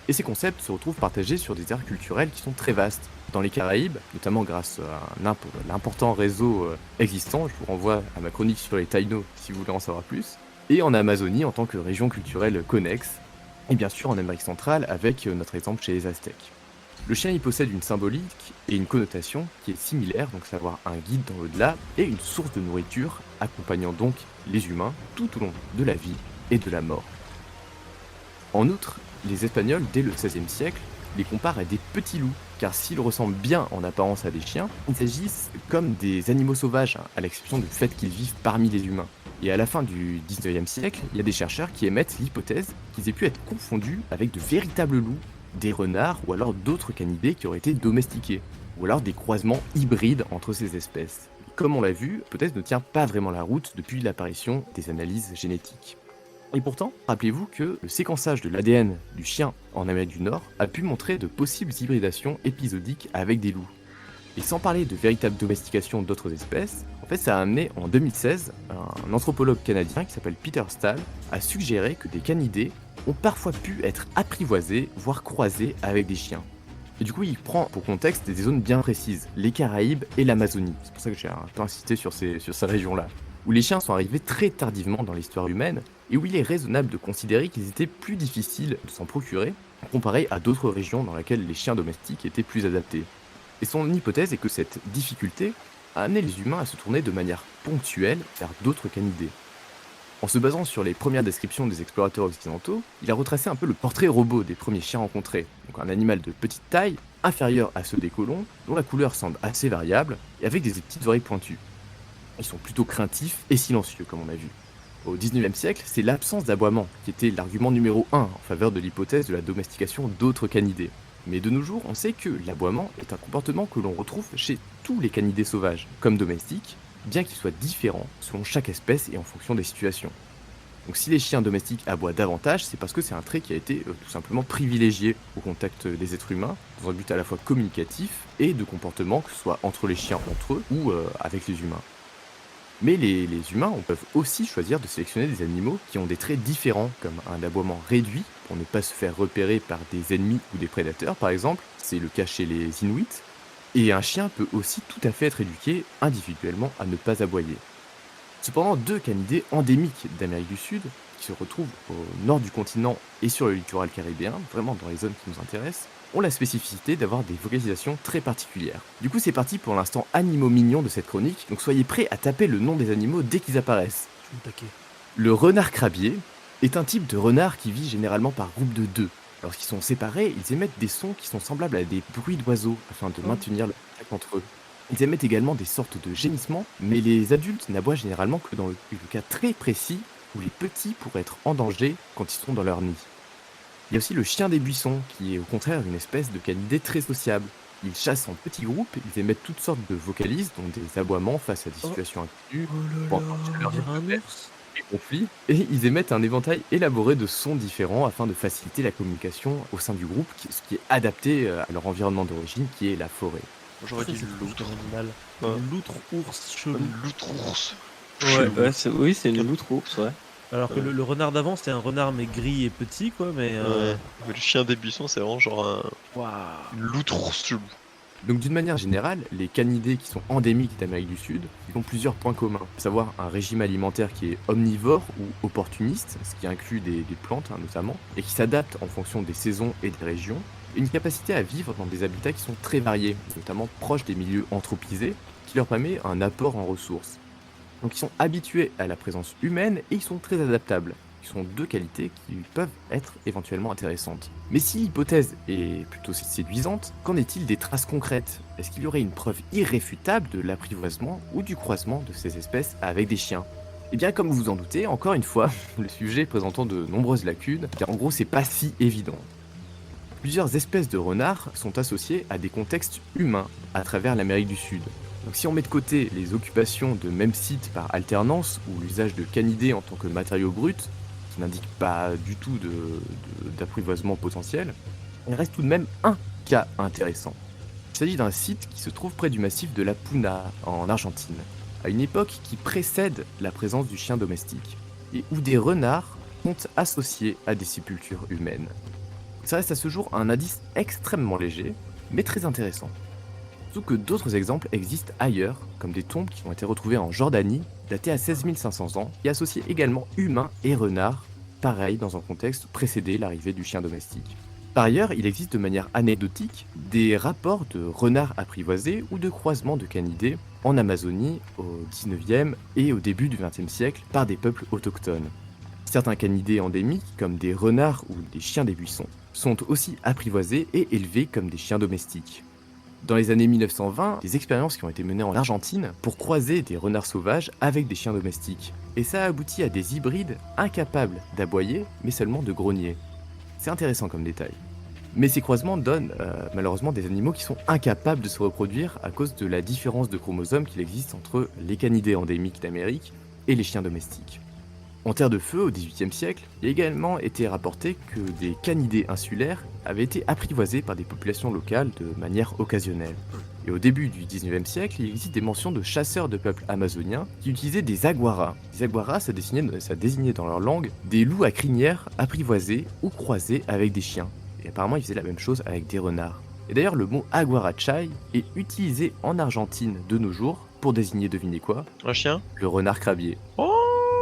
Speaker 4: Et ces concepts se retrouvent partagés sur des aires culturelles qui sont très vastes. Dans les Caraïbes, notamment grâce à l'important réseau existant, je vous renvoie à ma chronique sur les Taïnos si vous voulez en savoir plus, et en Amazonie en tant que région culturelle connexe, et bien sûr en Amérique centrale avec notre exemple chez les Aztèques. Le chien y possède une symbolique et une connotation qui est similaire, donc savoir un guide dans l'au-delà et une source de nourriture, accompagnant donc les humains tout au long de la vie et de la mort. En outre, les Espagnols, dès le XVIe siècle, les comparent à des petits loups, car s'ils ressemblent bien en apparence à des chiens, ils s'agissent comme des animaux sauvages, à l'exception du fait qu'ils vivent parmi les humains. Et à la fin du XIXe siècle, il y a des chercheurs qui émettent l'hypothèse qu'ils aient pu être confondus avec de véritables loups, des renards ou alors d'autres canidés qui auraient été domestiqués, ou alors des croisements hybrides entre ces espèces. Comme on l'a vu, l'hypothèse ne tient pas vraiment la route depuis l'apparition des analyses génétiques. Et pourtant, rappelez-vous que le séquençage de l'ADN du chien en Amérique du Nord a pu montrer de possibles hybridations épisodiques avec des loups. Et sans parler de véritable domestication d'autres espèces, en fait ça a amené en 2016 un anthropologue canadien qui s'appelle Peter Stahl à suggérer que des canidés ont parfois pu être apprivoisés, voire croisés avec des chiens. Et du coup il prend pour contexte des zones bien précises, les Caraïbes et l'Amazonie. C'est pour ça que j'ai un peu insisté sur ces régions-là, où les chiens sont arrivés très tardivement dans l'histoire humaine, et où il est raisonnable de considérer qu'ils étaient plus difficiles de s'en procurer, comparé à d'autres régions dans lesquelles les chiens domestiques étaient plus adaptés. Et son hypothèse est que cette difficulté a amené les humains à se tourner de manière ponctuelle vers d'autres canidés. En se basant sur les premières descriptions des explorateurs occidentaux, il a retracé un peu le portrait robot des premiers chiens rencontrés, donc un animal de petite taille, inférieur à ceux des colons, dont la couleur semble assez variable, et avec des petites oreilles pointues. Ils sont plutôt craintifs et silencieux, comme on a vu. Au XIXe siècle, c'est l'absence d'aboiement qui était l'argument numéro 1 en faveur de l'hypothèse de la domestication d'autres canidés. Mais de nos jours, on sait que l'aboiement est un comportement que l'on retrouve chez tous les canidés sauvages, comme domestiques, bien qu'il soit différent selon chaque espèce et en fonction des situations. Donc si les chiens domestiques aboient davantage, c'est parce que c'est un trait qui a été tout simplement privilégié au contact des êtres humains, dans un but à la fois communicatif et de comportement, que ce soit entre les chiens entre eux ou avec les humains. Mais les humains peuvent aussi choisir de sélectionner des animaux qui ont des traits différents, comme un aboiement réduit pour ne pas se faire repérer par des ennemis ou des prédateurs par exemple, c'est le cas chez les Inuits, et un chien peut aussi tout à fait être éduqué individuellement à ne pas aboyer. Cependant, deux canidés endémiques d'Amérique du Sud, qui se retrouvent au nord du continent et sur le littoral caribéen, vraiment dans les zones qui nous intéressent, ont la spécificité d'avoir des vocalisations très particulières. Du coup, c'est parti pour l'instant animaux mignons de cette chronique, donc soyez prêts à taper le nom des animaux dès qu'ils apparaissent.
Speaker 1: Je vais me taquer.
Speaker 4: Le renard crabier est un type de renard qui vit généralement par groupe de 2. Lorsqu'ils sont séparés, ils émettent des sons qui sont semblables à des bruits d'oiseaux afin de maintenir le contact entre eux. Ils émettent également des sortes de gémissements, mais les adultes n'aboient généralement que dans le cas très précis où les petits pourraient être en danger quand ils sont dans leur nid. Il y a aussi le chien des buissons, qui est au contraire une espèce de canidé très sociable. Ils chassent en petits groupes, ils émettent toutes sortes de vocalises, dont des aboiements face à des situations inconnues,
Speaker 1: Oh là là, on dirait un ours.
Speaker 4: des conflits, et ils émettent un éventail élaboré de sons différents afin de faciliter la communication au sein du groupe, ce qui est adapté à leur environnement d'origine, qui est la forêt.
Speaker 3: J'aurais dit
Speaker 1: C'est
Speaker 3: le loutre.
Speaker 1: un animal.
Speaker 3: Ouais.
Speaker 1: Une loutre ours chelou.
Speaker 3: Un loutre ours.
Speaker 2: Oui, c'est une loutre ours, ouais.
Speaker 1: Alors que le renard d'avant c'était un renard mais gris et petit quoi, mais
Speaker 3: Ouais. Mais le chien des buissons, c'est vraiment genre un
Speaker 1: waouh.
Speaker 3: loutre ours chelou.
Speaker 4: Donc d'une manière générale, les canidés qui sont endémiques d'Amérique du Sud, ils ont plusieurs points communs, à savoir un régime alimentaire qui est omnivore ou opportuniste, ce qui inclut des plantes notamment, et qui s'adapte en fonction des saisons et des régions, et une capacité à vivre dans des habitats qui sont très variés, notamment proches des milieux anthropisés, qui leur permet un apport en ressources. Donc ils sont habitués à la présence humaine et ils sont très adaptables. Ils sont deux qualités qui peuvent être éventuellement intéressantes. Mais si l'hypothèse est plutôt séduisante, qu'en est-il des traces concrètes? Est-ce qu'il y aurait une preuve irréfutable de l'apprivoisement ou du croisement de ces espèces avec des chiens? Eh bien comme vous vous en doutez, encore une fois, le sujet présentant de nombreuses lacunes, car en gros c'est pas si évident. Plusieurs espèces de renards sont associées à des contextes humains à travers l'Amérique du Sud. Donc si on met de côté les occupations de mêmes sites par alternance ou l'usage de canidés en tant que matériau brut, qui n'indique pas du tout d'apprivoisement potentiel, il reste tout de même un cas intéressant. Il s'agit d'un site qui se trouve près du massif de la Puna, en Argentine, à une époque qui précède la présence du chien domestique, et où des renards sont associés à des sépultures humaines. Ça reste à ce jour un indice extrêmement léger, mais très intéressant. Surtout que d'autres exemples existent ailleurs, comme des tombes qui ont été retrouvées en Jordanie, datées à 16 500 ans, et associées également humains et renards, pareil dans un contexte précédé l'arrivée du chien domestique. Par ailleurs, il existe de manière anecdotique des rapports de renards apprivoisés ou de croisements de canidés en Amazonie au 19e et au début du 20e siècle par des peuples autochtones. Certains canidés endémiques, comme des renards ou des chiens des buissons, sont aussi apprivoisés et élevés comme des chiens domestiques. Dans les années 1920, des expériences qui ont été menées en Argentine pour croiser des renards sauvages avec des chiens domestiques. Et ça a abouti à des hybrides incapables d'aboyer, mais seulement de grogner. C'est intéressant comme détail. Mais ces croisements donnent malheureusement des animaux qui sont incapables de se reproduire à cause de la différence de chromosomes qu'il existe entre les canidés endémiques d'Amérique et les chiens domestiques. En terre de feu, au XVIIIe siècle, il a également été rapporté que des canidés insulaires avaient été apprivoisés par des populations locales de manière occasionnelle. Et au début du XIXe siècle, il existe des mentions de chasseurs de peuples amazoniens qui utilisaient des aguaras. Les aguaras, ça désignait dans leur langue des loups à crinière apprivoisés ou croisés avec des chiens. Et apparemment, ils faisaient la même chose avec des renards. Et d'ailleurs, le mot aguarachai est utilisé en Argentine de nos jours pour désigner, devinez quoi ?
Speaker 3: Un chien?
Speaker 4: Le renard crabier.
Speaker 1: Oh.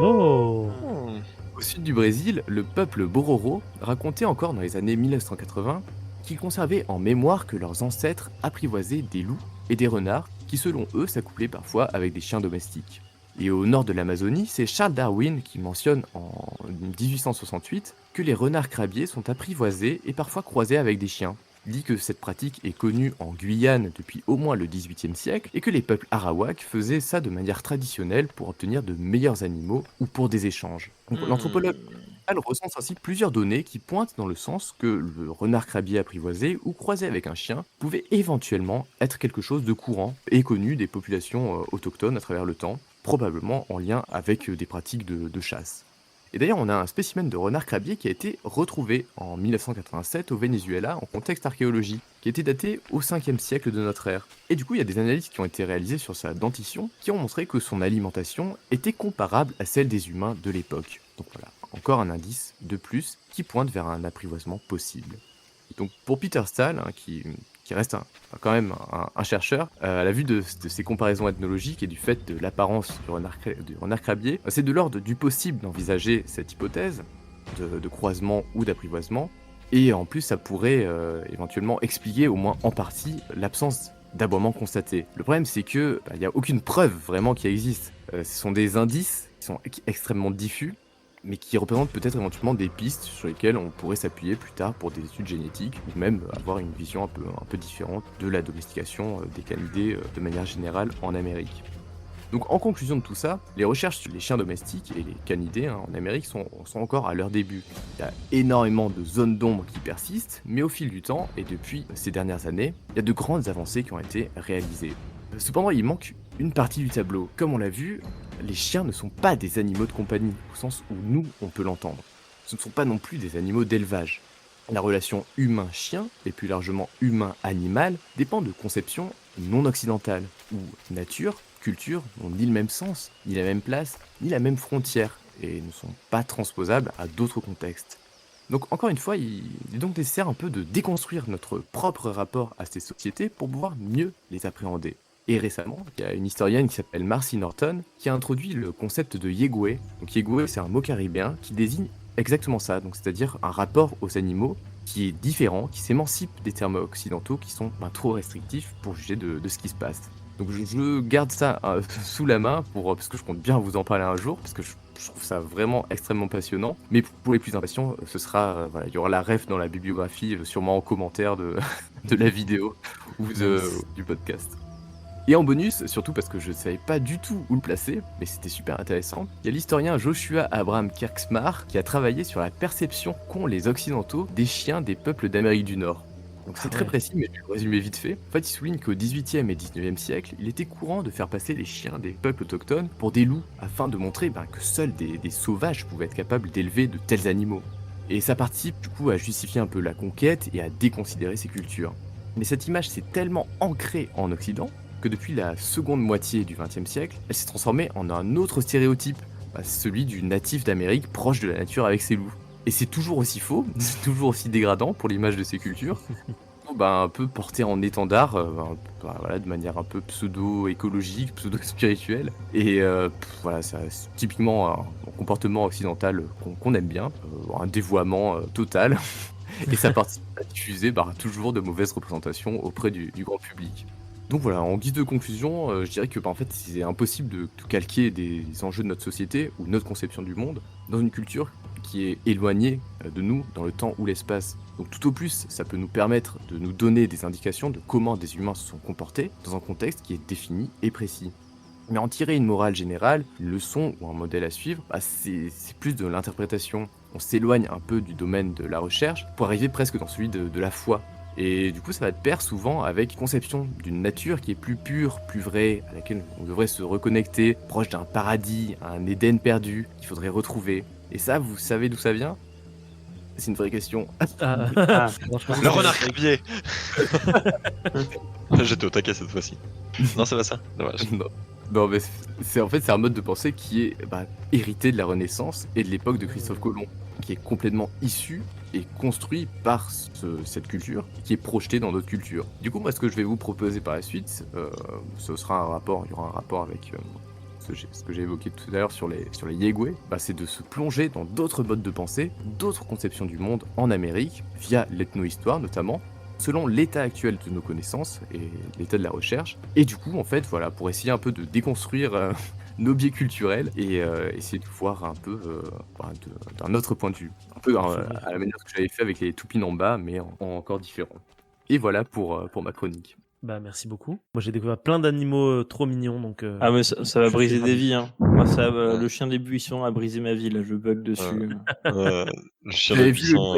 Speaker 4: Au sud du Brésil, le peuple Bororo racontait encore dans les années 1980 qu'ils conservaient en mémoire que leurs ancêtres apprivoisaient des loups et des renards qui selon eux s'accouplaient parfois avec des chiens domestiques. Et au nord de l'Amazonie, c'est Charles Darwin qui mentionne en 1868 que les renards crabiers sont apprivoisés et parfois croisés avec des chiens. Il dit que cette pratique est connue en Guyane depuis au moins le XVIIIe siècle et que les peuples arawaks faisaient ça de manière traditionnelle pour obtenir de meilleurs animaux ou pour des échanges. Donc, l'anthropologue recense ainsi plusieurs données qui pointent dans le sens que le renard crabier apprivoisé ou croisé avec un chien pouvait éventuellement être quelque chose de courant et connu des populations autochtones à travers le temps, probablement en lien avec des pratiques de chasse. Et d'ailleurs, on a un spécimen de renard crabier qui a été retrouvé en 1987 au Venezuela en contexte archéologique, qui était daté au 5e siècle de notre ère. Et du coup, il y a des analyses qui ont été réalisées sur sa dentition qui ont montré que son alimentation était comparable à celle des humains de l'époque. Donc voilà, encore un indice de plus qui pointe vers un apprivoisement possible. Donc pour Peter Stahl, qui reste quand même un chercheur, à la vue de ces comparaisons ethnologiques et du fait de l'apparence du renard crabier, c'est de l'ordre du possible d'envisager cette hypothèse de croisement ou d'apprivoisement, et en plus ça pourrait éventuellement expliquer au moins en partie l'absence d'aboiement constaté. Le problème c'est que il n'y a aucune preuve vraiment qui existe. Ce sont des indices qui sont extrêmement diffus, mais qui représentent peut-être éventuellement des pistes sur lesquelles on pourrait s'appuyer plus tard pour des études génétiques, ou même avoir une vision un peu différente de la domestication des canidés de manière générale en Amérique. Donc en conclusion de tout ça, les recherches sur les chiens domestiques et les canidés en Amérique sont encore à leur début. Il y a énormément de zones d'ombre qui persistent, mais au fil du temps, et depuis ces dernières années, il y a de grandes avancées qui ont été réalisées. Cependant, il manque une partie du tableau. Comme on l'a vu, les chiens ne sont pas des animaux de compagnie, au sens où nous, on peut l'entendre. Ce ne sont pas non plus des animaux d'élevage. La relation humain-chien, et plus largement humain-animal, dépend de conceptions non occidentales, où nature, culture n'ont ni le même sens, ni la même place, ni la même frontière, et ne sont pas transposables à d'autres contextes. Donc encore une fois, il est donc nécessaire un peu de déconstruire notre propre rapport à ces sociétés pour pouvoir mieux les appréhender. Et récemment, il y a une historienne qui s'appelle Marcy Norton qui a introduit le concept de Yegwe. Donc Yegwe, c'est un mot caribéen qui désigne exactement ça, donc c'est-à-dire un rapport aux animaux qui est différent, qui s'émancipe des termes occidentaux qui sont trop restrictifs pour juger de ce qui se passe. Donc je garde ça sous la main parce que je compte bien vous en parler un jour, parce que je trouve ça vraiment extrêmement passionnant. Mais pour les plus impatients, ce sera, il y aura la ref dans la bibliographie, sûrement en commentaire de la vidéo ou du podcast. Et en bonus, surtout parce que je ne savais pas du tout où le placer, mais c'était super intéressant, il y a l'historien Joshua Abraham Kerksmar qui a travaillé sur la perception qu'ont les Occidentaux des chiens des peuples d'Amérique du Nord. Donc c'est très précis, mais je vais le résumer vite fait. En fait, il souligne qu'au XVIIIe et XIXe siècle, il était courant de faire passer les chiens des peuples autochtones pour des loups, afin de montrer que seuls des sauvages pouvaient être capables d'élever de tels animaux. Et ça participe du coup à justifier un peu la conquête et à déconsidérer ces cultures. Mais cette image s'est tellement ancrée en Occident que depuis la seconde moitié du XXe siècle, elle s'est transformée en un autre stéréotype, celui du natif d'Amérique proche de la nature avec ses loups. Et c'est toujours aussi faux, c'est toujours aussi dégradant pour l'image de ces cultures, un peu porté en étendard, voilà, de manière un peu pseudo-écologique, pseudo-spirituelle. Et voilà, c'est typiquement un comportement occidental qu'on aime bien, un dévoiement total. Et ça participe à diffuser toujours de mauvaises représentations auprès du grand public. Donc voilà, en guise de conclusion, je dirais que en fait, c'est impossible de calquer des enjeux de notre société ou notre conception du monde dans une culture qui est éloignée de nous dans le temps ou l'espace. Donc tout au plus, ça peut nous permettre de nous donner des indications de comment des humains se sont comportés dans un contexte qui est défini et précis. Mais en tirer une morale générale, une leçon ou un modèle à suivre, c'est plus de l'interprétation. On s'éloigne un peu du domaine de la recherche pour arriver presque dans celui de la foi. Et du coup, ça va de pair souvent avec une conception d'une nature qui est plus pure, plus vraie, à laquelle on devrait se reconnecter, proche d'un paradis, un Éden perdu, qu'il faudrait retrouver. Et ça, vous savez d'où ça vient ? C'est une vraie question.
Speaker 3: Le renard crabier. J'étais au taquet cette fois-ci. Non, c'est pas ça. Dommage.
Speaker 4: Non, mais c'est un mode de pensée qui est hérité de la Renaissance et de l'époque de Christophe Colomb, qui est complètement issu et construit par cette culture, qui est projetée dans d'autres cultures. Du coup, moi, ce que je vais vous proposer par la suite, il y aura un rapport avec ce que j'ai évoqué tout à l'heure sur les Yegwe, c'est de se plonger dans d'autres modes de pensée, d'autres conceptions du monde en Amérique, via l'ethno-histoire notamment, selon l'état actuel de nos connaissances et l'état de la recherche. Et du coup, en fait, voilà, pour essayer un peu de déconstruire nos biais culturels et essayer de voir un peu d'un autre point de vue. Un peu à la manière que j'avais fait avec les Tupinamba, mais en encore différent. Et voilà pour ma chronique.
Speaker 1: Bah merci beaucoup. Moi j'ai découvert plein d'animaux trop mignons donc.
Speaker 2: Ah mais ça va briser des vies hein. Moi le chien des buissons a brisé ma vie là, je bug dessus.
Speaker 3: Le chien des buissons.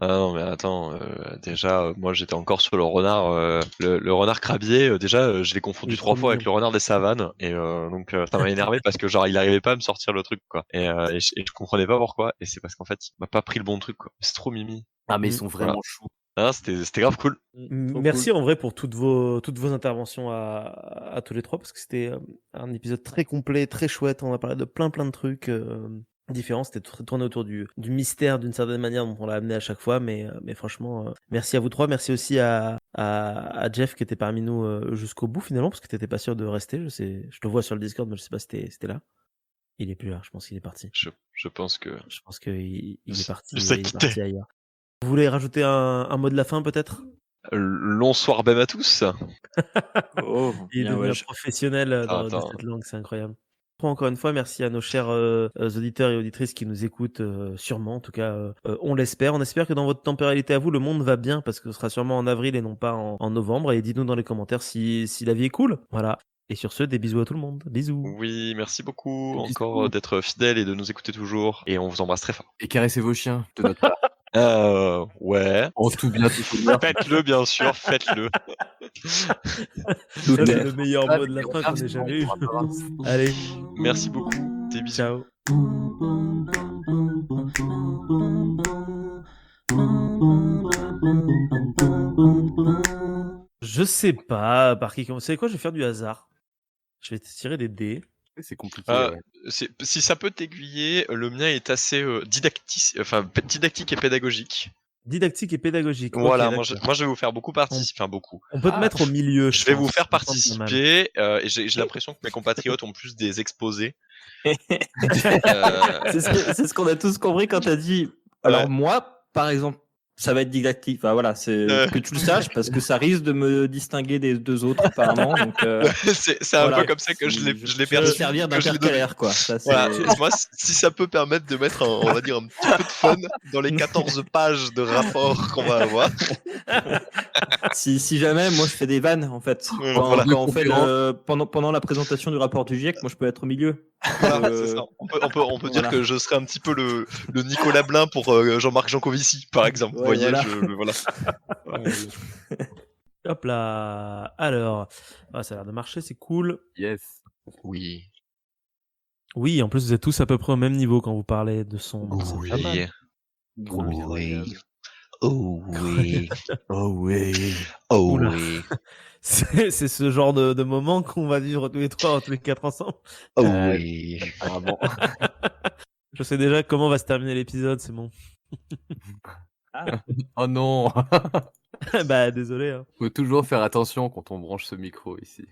Speaker 3: Ah non mais attends, déjà moi j'étais encore sur le renard, le renard crabier. Déjà je l'ai confondu 3 fois avec le renard des savanes et donc ça m'a énervé parce que genre il arrivait pas à me sortir le truc quoi. Et je comprenais pas pourquoi et c'est parce qu'en fait il m'a pas pris le bon truc quoi. C'est trop mimi.
Speaker 4: Ah mais ils sont vraiment choux.
Speaker 3: Ah, c'était grave cool.
Speaker 1: Merci en vrai pour toutes vos interventions à tous les trois parce que c'était un épisode très complet, très chouette. On a parlé de plein de trucs différents. C'était tourné autour du mystère d'une certaine manière dont on l'a amené à chaque fois. Mais franchement, merci à vous trois. Merci aussi à Jeff qui était parmi nous jusqu'au bout finalement parce que t'étais pas sûr de rester. Je te vois sur le Discord mais je sais pas si c'était là. Il est plus là. Je pense qu'il est parti.
Speaker 3: Je pense que.
Speaker 1: Je pense qu'il est parti.
Speaker 3: Il est
Speaker 1: parti ailleurs. Vous voulez rajouter un mot de la fin peut-être ?
Speaker 3: Long soir bem à tous.
Speaker 1: Il est devenu professionnel dans cette langue, c'est incroyable. Encore une fois, merci à nos chers auditeurs et auditrices qui nous écoutent sûrement. En tout cas, on l'espère. On espère que dans votre temporalité à vous, le monde va bien parce que ce sera sûrement en avril et non pas en novembre. Et dites-nous dans les commentaires si la vie est cool. Voilà. Et sur ce, des bisous à tout le monde. Bisous.
Speaker 3: Oui, merci beaucoup encore d'être fidèles et de nous écouter toujours. Et on vous embrasse très fort.
Speaker 4: Et caressez vos chiens de notre part.
Speaker 3: Ouais.
Speaker 4: Oh, tout bien.
Speaker 3: Faites-le, bien sûr, faites-le.
Speaker 1: C'est le meilleur mot de la fin qu'on ait jamais eu. Allez.
Speaker 3: Merci beaucoup. Des bisous.
Speaker 1: Ciao. Je sais pas par qui commencer. Vous savez quoi, je vais faire du hasard. Je vais tirer des dés.
Speaker 4: C'est compliqué.
Speaker 3: Si ça peut t'aiguiller, le mien est assez didactique et pédagogique.
Speaker 1: Didactique et pédagogique.
Speaker 3: Voilà,
Speaker 1: okay,
Speaker 3: moi je vais vous faire beaucoup participer. Beaucoup.
Speaker 1: On peut te mettre au milieu.
Speaker 3: Je vais vous faire participer et j'ai l'impression que mes compatriotes ont plus des exposés.
Speaker 2: C'est ce qu'on a tous compris quand t'as dit. Alors moi, par exemple, ça va être didactique. Enfin voilà, c'est que tu le saches parce que ça risque de me distinguer des deux autres apparemment. Donc
Speaker 3: c'est un peu comme ça que je l'ai perçu.
Speaker 2: Servir d'intercalaire quoi. Ça,
Speaker 3: voilà. Moi, si ça peut permettre de mettre on va dire un petit peu de fun dans les 14 pages de rapport qu'on va avoir.
Speaker 2: si jamais moi je fais des vannes en fait quand on fait pendant la présentation du rapport du GIEC, moi je peux être au milieu.
Speaker 3: Voilà, c'est ça. On peut dire que je serais un petit peu le Nicolas Blin pour Jean-Marc Jancovici par exemple. Vous voyez, voilà.
Speaker 1: Hop là. Alors, ça a l'air de marcher, c'est cool.
Speaker 4: Yes.
Speaker 3: Oui.
Speaker 1: Oui, en plus vous êtes tous à peu près au même niveau quand vous parlez de son.
Speaker 3: Oui.
Speaker 4: Trop bien.
Speaker 3: Oui. Oh oui.
Speaker 4: Oh oui.
Speaker 3: Oh
Speaker 1: Oula.
Speaker 3: oui.
Speaker 1: C'est ce genre de moment qu'on va vivre tous les 3, tous les 4 ensemble.
Speaker 3: Oh
Speaker 4: Euh,
Speaker 3: oui.
Speaker 4: Apparemment.
Speaker 1: Je sais déjà comment va se terminer l'épisode, c'est bon.
Speaker 2: Ah,
Speaker 4: Oh non.
Speaker 1: Bah désolé. Hein.
Speaker 4: Faut toujours faire attention quand on branche ce micro ici.